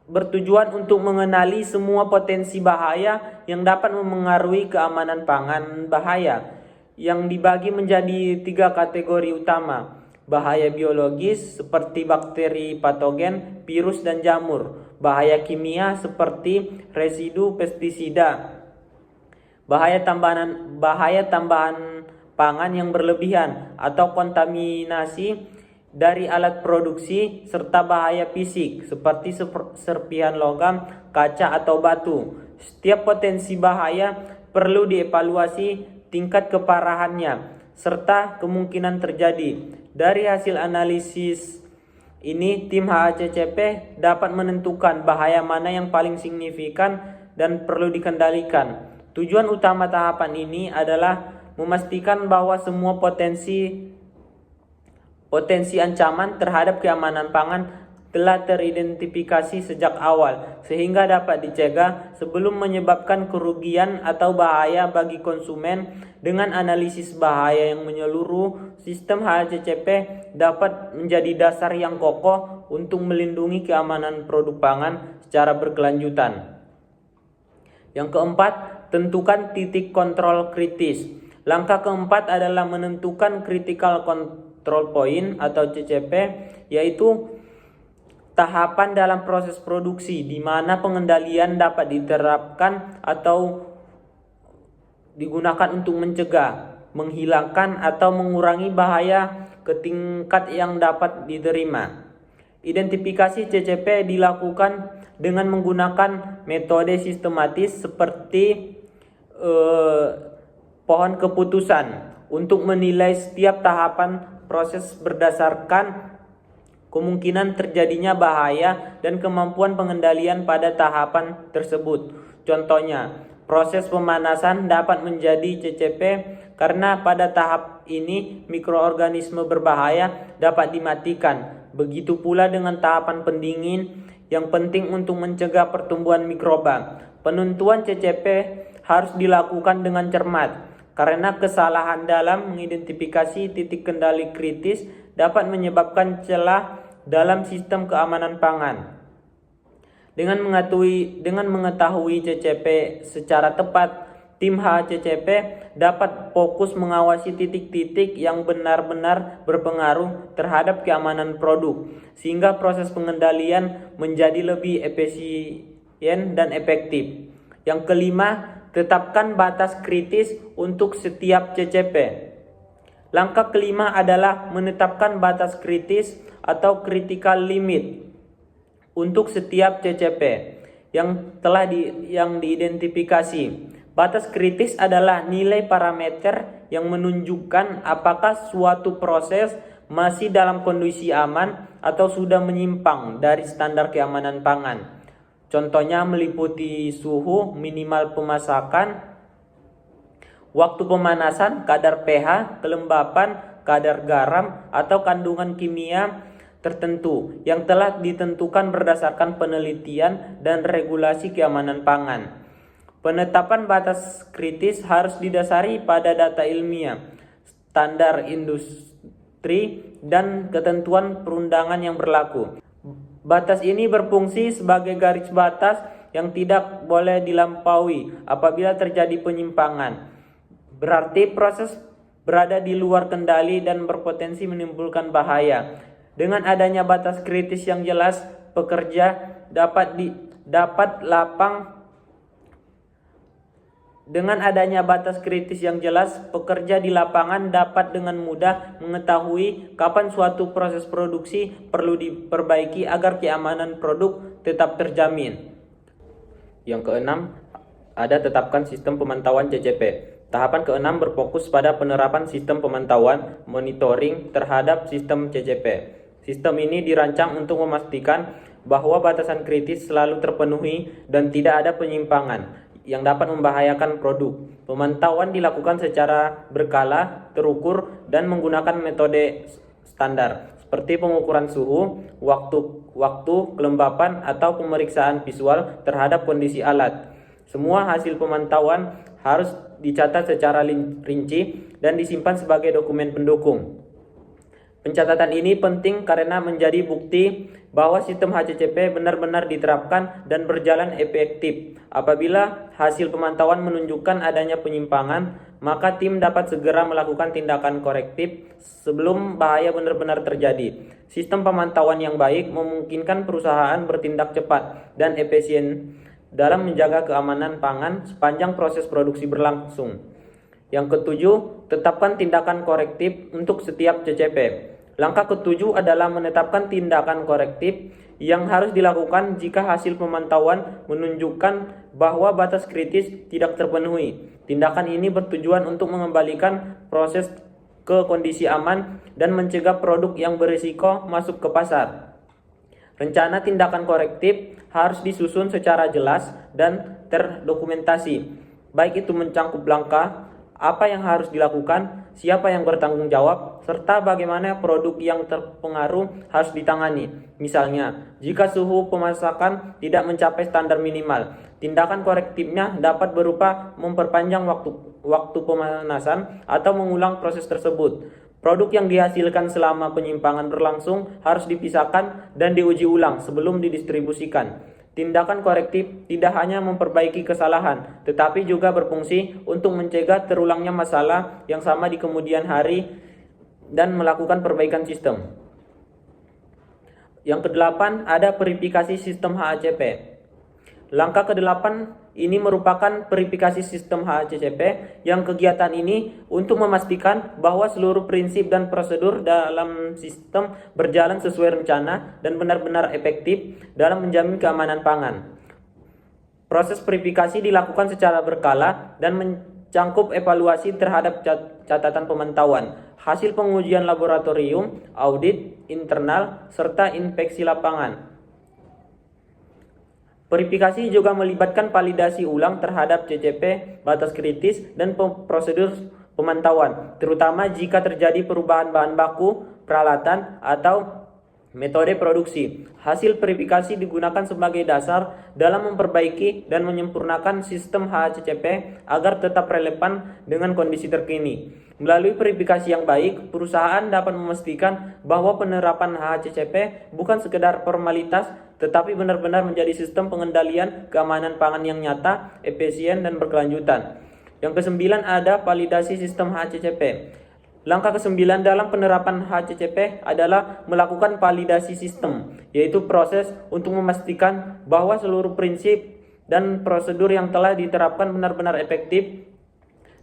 bertujuan untuk mengenali semua potensi bahaya yang dapat memengaruhi keamanan pangan. Bahaya yang dibagi menjadi 3 kategori utama: bahaya biologis seperti bakteri patogen, virus, dan jamur; bahaya kimia seperti residu pestisida; bahaya tambahan pangan yang berlebihan atau kontaminasi dari alat produksi; serta bahaya fisik seperti serpihan logam, kaca, atau batu. Setiap potensi bahaya perlu dievaluasi tingkat keparahannya serta kemungkinan terjadi. Dari hasil analisis ini, tim HACCP dapat menentukan bahaya mana yang paling signifikan dan perlu dikendalikan. Tujuan utama tahapan ini adalah memastikan bahwa semua potensi ancaman terhadap keamanan pangan telah teridentifikasi sejak awal, sehingga dapat dicegah sebelum menyebabkan kerugian atau bahaya bagi konsumen. Dengan analisis bahaya yang menyeluruh, sistem HACCP dapat menjadi dasar yang kokoh untuk melindungi keamanan produk pangan secara berkelanjutan. Yang keempat, tentukan titik kontrol kritis. Langkah keempat adalah menentukan critical control point atau CCP, yaitu tahapan dalam proses produksi di mana pengendalian dapat diterapkan atau digunakan untuk mencegah, menghilangkan, atau mengurangi bahaya ke tingkat yang dapat diterima. Identifikasi CCP dilakukan dengan menggunakan metode sistematis seperti pohon keputusan untuk menilai setiap tahapan proses berdasarkan kemungkinan terjadinya bahaya dan kemampuan pengendalian pada tahapan tersebut. Contohnya, proses pemanasan dapat menjadi CCP karena pada tahap ini mikroorganisme berbahaya dapat dimatikan. Begitu pula dengan tahapan pendingin yang penting untuk mencegah pertumbuhan mikroba. Penentuan CCP harus dilakukan dengan cermat. karena kesalahan dalam mengidentifikasi titik kendali kritis dapat menyebabkan celah dalam sistem keamanan pangan. Dengan mengetahui CCP secara tepat, tim HACCP dapat fokus mengawasi titik-titik yang benar-benar berpengaruh terhadap keamanan produk, sehingga proses pengendalian menjadi lebih efisien dan efektif. Yang kelima, tetapkan batas kritis untuk setiap CCP. Langkah kelima adalah menetapkan batas kritis atau critical limit untuk setiap CCP yang diidentifikasi. Batas kritis adalah nilai parameter yang menunjukkan apakah suatu proses masih dalam kondisi aman atau sudah menyimpang dari standar keamanan pangan. Contohnya meliputi suhu minimal pemasakan, waktu pemanasan, kadar pH, kelembapan, kadar garam, atau kandungan kimia tertentu yang telah ditentukan berdasarkan penelitian dan regulasi keamanan pangan. Penetapan batas kritis harus didasari pada data ilmiah, standar industri, dan ketentuan perundangan yang berlaku. Batas ini berfungsi sebagai garis batas yang tidak boleh dilampaui apabila terjadi penyimpangan. Berarti proses berada di luar kendali dan berpotensi menimbulkan bahaya. Dengan adanya batas kritis yang jelas, pekerja di lapangan dapat dengan mudah mengetahui kapan suatu proses produksi perlu diperbaiki agar keamanan produk tetap terjamin. Yang keenam, ada tetapkan sistem pemantauan CCP. Tahapan keenam berfokus pada penerapan sistem pemantauan monitoring terhadap sistem CCP. Sistem ini dirancang untuk memastikan bahwa batasan kritis selalu terpenuhi dan tidak ada penyimpangan yang dapat membahayakan produk. Pemantauan dilakukan secara berkala, terukur, dan menggunakan metode standar seperti pengukuran suhu, waktu, kelembapan, atau pemeriksaan visual terhadap kondisi alat. Semua hasil pemantauan harus dicatat secara rinci dan disimpan sebagai dokumen pendukung. Pencatatan ini penting karena menjadi bukti bahwa sistem HACCP benar-benar diterapkan dan berjalan efektif. Apabila hasil pemantauan menunjukkan adanya penyimpangan, maka tim dapat segera melakukan tindakan korektif sebelum bahaya benar-benar terjadi. Sistem pemantauan yang baik memungkinkan perusahaan bertindak cepat dan efisien dalam menjaga keamanan pangan sepanjang proses produksi berlangsung. Yang ketujuh, tetapkan tindakan korektif untuk setiap CCP. Langkah ketujuh adalah menetapkan tindakan korektif yang harus dilakukan jika hasil pemantauan menunjukkan bahwa batas kritis tidak terpenuhi. Tindakan ini bertujuan untuk mengembalikan proses ke kondisi aman dan mencegah produk yang berisiko masuk ke pasar. Rencana tindakan korektif harus disusun secara jelas dan terdokumentasi, baik itu mencakup langkah apa yang harus dilakukan, siapa yang bertanggung jawab, serta bagaimana produk yang terpengaruh harus ditangani. Misalnya, jika suhu pemasakan tidak mencapai standar minimal, tindakan korektifnya dapat berupa memperpanjang waktu pemanasan atau mengulang proses tersebut. Produk yang dihasilkan selama penyimpangan berlangsung harus dipisahkan dan diuji ulang sebelum didistribusikan. Tindakan korektif tidak hanya memperbaiki kesalahan, tetapi juga berfungsi untuk mencegah terulangnya masalah yang sama di kemudian hari dan melakukan perbaikan sistem. Yang kedelapan, ada verifikasi sistem HACCP. Langkah kedelapan ini merupakan verifikasi sistem HACCP yang kegiatan ini untuk memastikan bahwa seluruh prinsip dan prosedur dalam sistem berjalan sesuai rencana dan benar-benar efektif dalam menjamin keamanan pangan. Proses verifikasi dilakukan secara berkala dan mencangkup evaluasi terhadap catatan pemantauan, hasil pengujian laboratorium, audit internal, serta inspeksi lapangan. Verifikasi juga melibatkan validasi ulang terhadap CCP, batas kritis, dan prosedur pemantauan, terutama jika terjadi perubahan bahan baku, peralatan, atau Metode produksi. Hasil verifikasi digunakan sebagai dasar dalam memperbaiki dan menyempurnakan sistem HACCP agar tetap relevan dengan kondisi terkini. Melalui verifikasi yang baik, perusahaan dapat memastikan bahwa penerapan HACCP bukan sekedar formalitas, tetapi benar-benar menjadi sistem pengendalian keamanan pangan yang nyata, efisien, dan berkelanjutan. Yang kesembilan ada validasi sistem HACCP. Langkah ke-9 dalam penerapan HACCP adalah melakukan validasi sistem, yaitu proses untuk memastikan bahwa seluruh prinsip dan prosedur yang telah diterapkan benar-benar efektif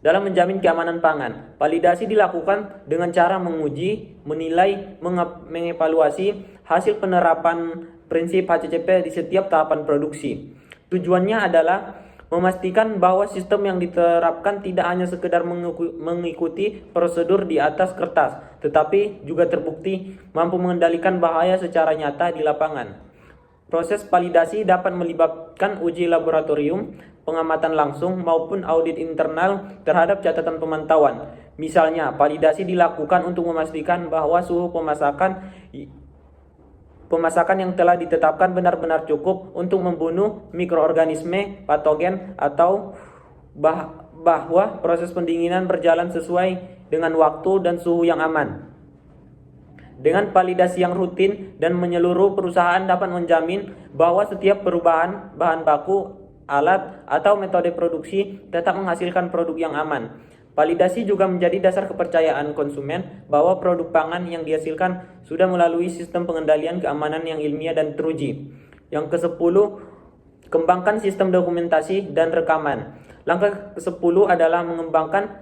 dalam menjamin keamanan pangan. Validasi dilakukan dengan cara menguji, menilai, mengevaluasi hasil penerapan prinsip HACCP di setiap tahapan produksi. Tujuannya adalah memastikan bahwa sistem yang diterapkan tidak hanya sekedar mengikuti prosedur di atas kertas, tetapi juga terbukti mampu mengendalikan bahaya secara nyata di lapangan. Proses validasi dapat melibatkan uji laboratorium, pengamatan langsung, maupun audit internal terhadap catatan pemantauan. Misalnya, validasi dilakukan untuk memastikan bahwa suhu pemasakan yang telah ditetapkan benar-benar cukup untuk membunuh mikroorganisme patogen atau bahwa proses pendinginan berjalan sesuai dengan waktu dan suhu yang aman. Dengan validasi yang rutin dan menyeluruh, perusahaan dapat menjamin bahwa setiap perubahan bahan baku, alat, atau metode produksi tetap menghasilkan produk yang aman. Validasi juga menjadi dasar kepercayaan konsumen bahwa produk pangan yang dihasilkan sudah melalui sistem pengendalian keamanan yang ilmiah dan teruji. Yang ke-10, kembangkan sistem dokumentasi dan rekaman. Langkah ke-10 adalah mengembangkan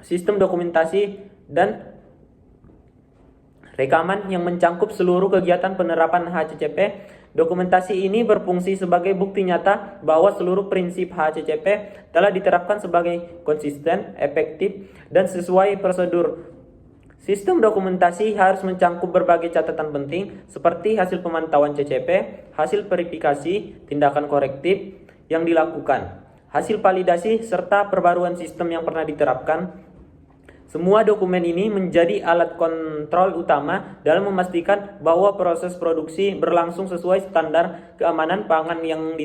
sistem dokumentasi dan rekaman yang mencangkup seluruh kegiatan penerapan HACCP. Dokumentasi ini berfungsi sebagai bukti nyata bahwa seluruh prinsip HACCP telah diterapkan sebagai konsisten, efektif, dan sesuai prosedur. Sistem dokumentasi harus mencangkup berbagai catatan penting seperti hasil pemantauan CCP, hasil verifikasi, tindakan korektif yang dilakukan, hasil validasi, serta perbaruan sistem yang pernah diterapkan. Semua dokumen ini menjadi alat kontrol utama dalam memastikan bahwa proses produksi berlangsung sesuai standar keamanan pangan yang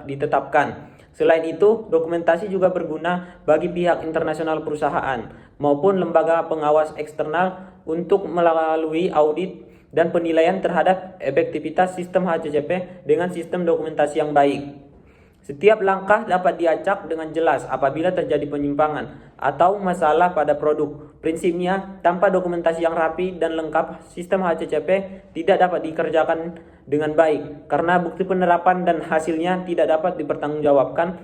ditetapkan. Selain itu, dokumentasi juga berguna bagi pihak internasional perusahaan maupun lembaga pengawas eksternal untuk melalui audit dan penilaian terhadap efektivitas sistem HACCP dengan sistem dokumentasi yang baik. Setiap langkah dapat diacak dengan jelas apabila terjadi penyimpangan atau masalah pada produk. Prinsipnya, tanpa dokumentasi yang rapi dan lengkap, sistem HACCP tidak dapat dikerjakan dengan baik karena bukti penerapan dan hasilnya tidak dapat dipertanggungjawabkan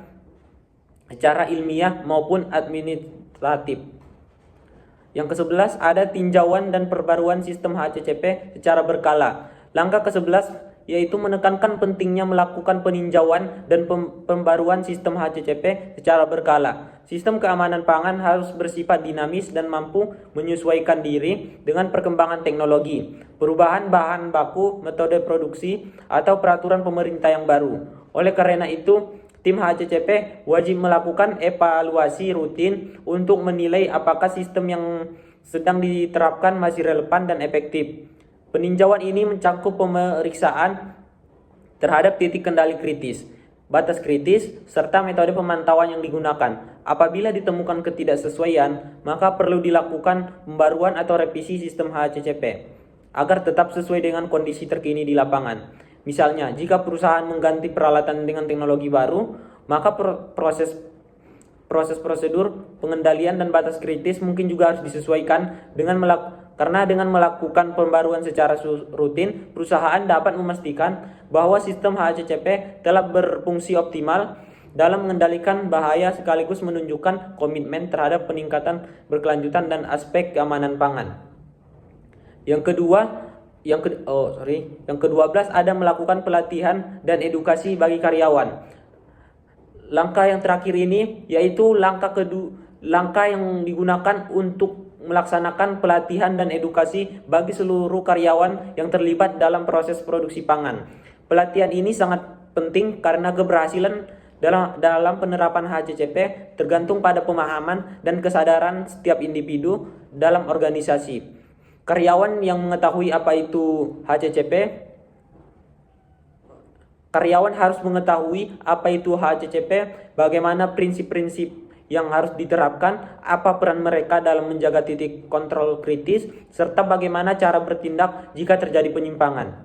secara ilmiah maupun administratif. Yang ke-11 ada tinjauan dan perbaruan sistem HACCP secara berkala. Langkah ke-11 yaitu menekankan pentingnya melakukan peninjauan dan pembaruan sistem HACCP secara berkala. Sistem keamanan pangan harus bersifat dinamis dan mampu menyesuaikan diri dengan perkembangan teknologi, perubahan bahan baku, metode produksi, atau peraturan pemerintah yang baru. Oleh karena itu, tim HACCP wajib melakukan evaluasi rutin untuk menilai apakah sistem yang sedang diterapkan masih relevan dan efektif. Peninjauan ini mencakup pemeriksaan terhadap titik kendali kritis, batas kritis, serta metode pemantauan yang digunakan. Apabila ditemukan ketidaksesuaian, maka perlu dilakukan pembaruan atau revisi sistem HACCP agar tetap sesuai dengan kondisi terkini di lapangan. Misalnya, jika perusahaan mengganti peralatan dengan teknologi baru, maka proses prosedur pengendalian dan batas kritis mungkin juga harus disesuaikan karena dengan melakukan pembaruan secara rutin, perusahaan dapat memastikan bahwa sistem HACCP telah berfungsi optimal dalam mengendalikan bahaya sekaligus menunjukkan komitmen terhadap peningkatan berkelanjutan dan aspek keamanan pangan. Yang ke-12 ada melakukan pelatihan dan edukasi bagi karyawan. Langkah yang terakhir ini yaitu langkah yang digunakan untuk melaksanakan pelatihan dan edukasi bagi seluruh karyawan yang terlibat dalam proses produksi pangan. Pelatihan ini sangat penting karena keberhasilan dalam penerapan HACCP tergantung pada pemahaman dan kesadaran setiap individu dalam organisasi. Karyawan yang mengetahui apa itu HACCP, karyawan harus mengetahui apa itu HACCP, bagaimana prinsip-prinsip yang harus diterapkan, apa peran mereka dalam menjaga titik kontrol kritis, serta bagaimana cara bertindak jika terjadi penyimpangan.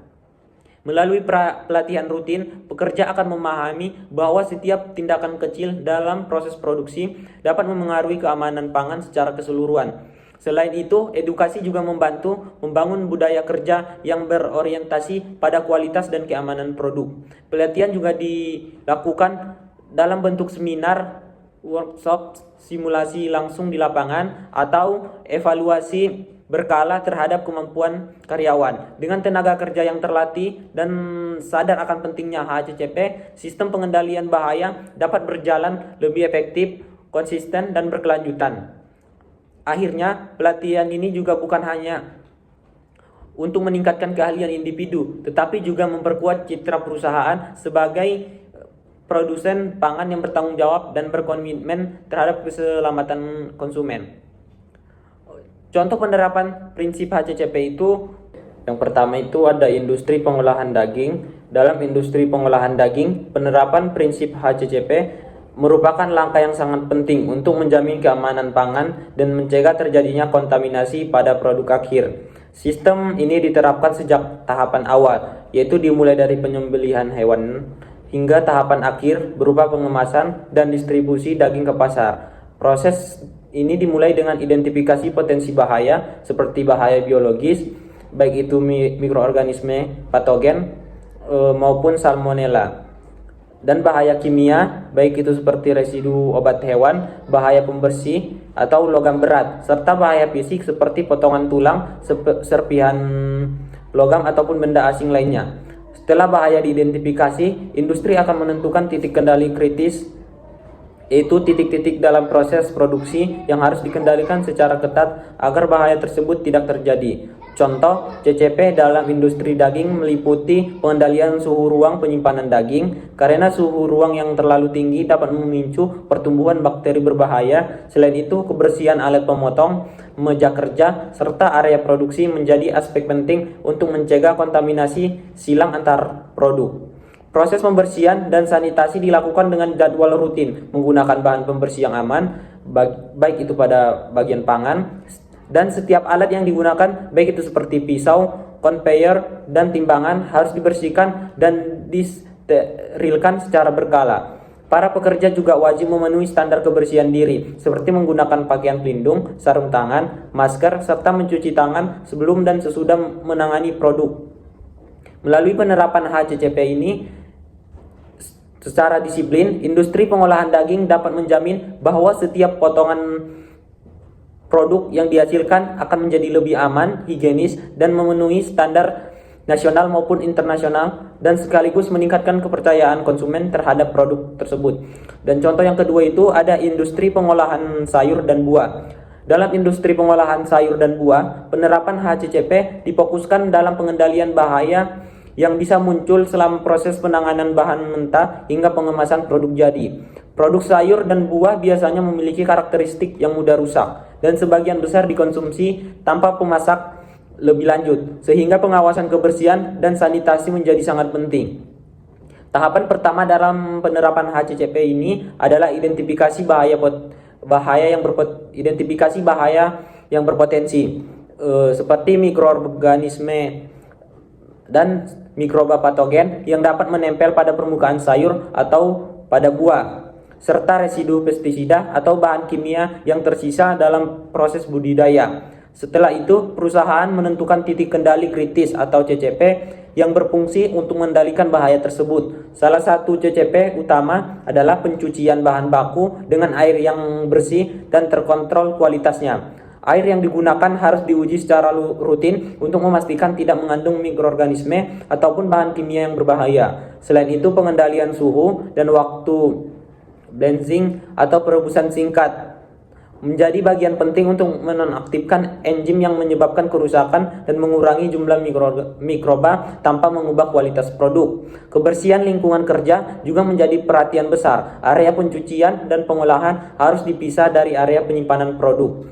Melalui pelatihan rutin, pekerja akan memahami bahwa setiap tindakan kecil dalam proses produksi dapat memengaruhi keamanan pangan secara keseluruhan. Selain itu, edukasi juga membantu membangun budaya kerja yang berorientasi pada kualitas dan keamanan produk. Pelatihan juga dilakukan dalam bentuk seminar, workshop, simulasi langsung di lapangan, atau evaluasi berkala terhadap kemampuan karyawan. Dengan tenaga kerja yang terlatih dan sadar akan pentingnya HACCP, sistem pengendalian bahaya dapat berjalan lebih efektif, konsisten, dan berkelanjutan. Akhirnya, pelatihan ini juga bukan hanya untuk meningkatkan keahlian individu, tetapi juga memperkuat citra perusahaan sebagai produsen pangan yang bertanggung jawab dan berkomitmen terhadap keselamatan konsumen. Contoh penerapan prinsip HACCP itu, yang pertama itu ada industri pengolahan daging. Dalam industri pengolahan daging, penerapan prinsip HACCP merupakan langkah yang sangat penting untuk menjamin keamanan pangan dan mencegah terjadinya kontaminasi pada produk akhir. Sistem ini diterapkan sejak tahapan awal, yaitu dimulai dari penyembelihan hewan hingga tahapan akhir berupa pengemasan dan distribusi daging ke pasar. Proses ini dimulai dengan identifikasi potensi bahaya seperti bahaya biologis, baik itu mikroorganisme patogen maupun salmonella, dan bahaya kimia, baik itu seperti residu obat hewan, bahaya pembersih atau logam berat, serta bahaya fisik seperti potongan tulang, serpihan logam ataupun benda asing lainnya. Setelah bahaya diidentifikasi, industri akan menentukan titik kendali kritis, yaitu titik-titik dalam proses produksi yang harus dikendalikan secara ketat agar bahaya tersebut tidak terjadi. Contoh, CCP dalam industri daging meliputi pengendalian suhu ruang penyimpanan daging, karena suhu ruang yang terlalu tinggi dapat memicu pertumbuhan bakteri berbahaya. Selain itu, kebersihan alat pemotong, meja kerja, serta area produksi menjadi aspek penting untuk mencegah kontaminasi silang antar produk. Proses pembersihan dan sanitasi dilakukan dengan jadwal rutin, menggunakan bahan pembersih yang aman, baik itu pada bagian pangan, dan setiap alat yang digunakan, baik itu seperti pisau, conveyor, dan timbangan, harus dibersihkan dan disterilkan secara berkala. Para pekerja juga wajib memenuhi standar kebersihan diri, seperti menggunakan pakaian pelindung, sarung tangan, masker, serta mencuci tangan sebelum dan sesudah menangani produk. Melalui penerapan HACCP ini, secara disiplin, industri pengolahan daging dapat menjamin bahwa setiap potongan produk yang dihasilkan akan menjadi lebih aman, higienis, dan memenuhi standar nasional maupun internasional, dan sekaligus meningkatkan kepercayaan konsumen terhadap produk tersebut. Dan contoh yang kedua itu ada industri pengolahan sayur dan buah. Dalam industri pengolahan sayur dan buah, penerapan HACCP difokuskan dalam pengendalian bahaya yang bisa muncul selama proses penanganan bahan mentah hingga pengemasan produk jadi. Produk sayur dan buah biasanya memiliki karakteristik yang mudah rusak dan sebagian besar dikonsumsi tanpa pemasak lebih lanjut, sehingga pengawasan kebersihan dan sanitasi menjadi sangat penting. Tahapan pertama dalam penerapan HACCP ini adalah identifikasi bahaya yang berpotensi, seperti mikroorganisme dan mikroba patogen yang dapat menempel pada permukaan sayur atau pada buah, serta residu pestisida atau bahan kimia yang tersisa dalam proses budidaya. Setelah itu, perusahaan menentukan titik kendali kritis atau CCP yang berfungsi untuk mengendalikan bahaya tersebut. Salah satu CCP utama adalah pencucian bahan baku dengan air yang bersih dan terkontrol kualitasnya. Air yang digunakan harus diuji secara rutin untuk memastikan tidak mengandung mikroorganisme ataupun bahan kimia yang berbahaya. Selain itu, pengendalian suhu dan waktu blanching atau perebusan singkat menjadi bagian penting untuk menonaktifkan enzim yang menyebabkan kerusakan dan mengurangi jumlah mikroba tanpa mengubah kualitas produk. Kebersihan lingkungan kerja juga menjadi perhatian besar. Area pencucian dan pengolahan harus dipisah dari area penyimpanan produk.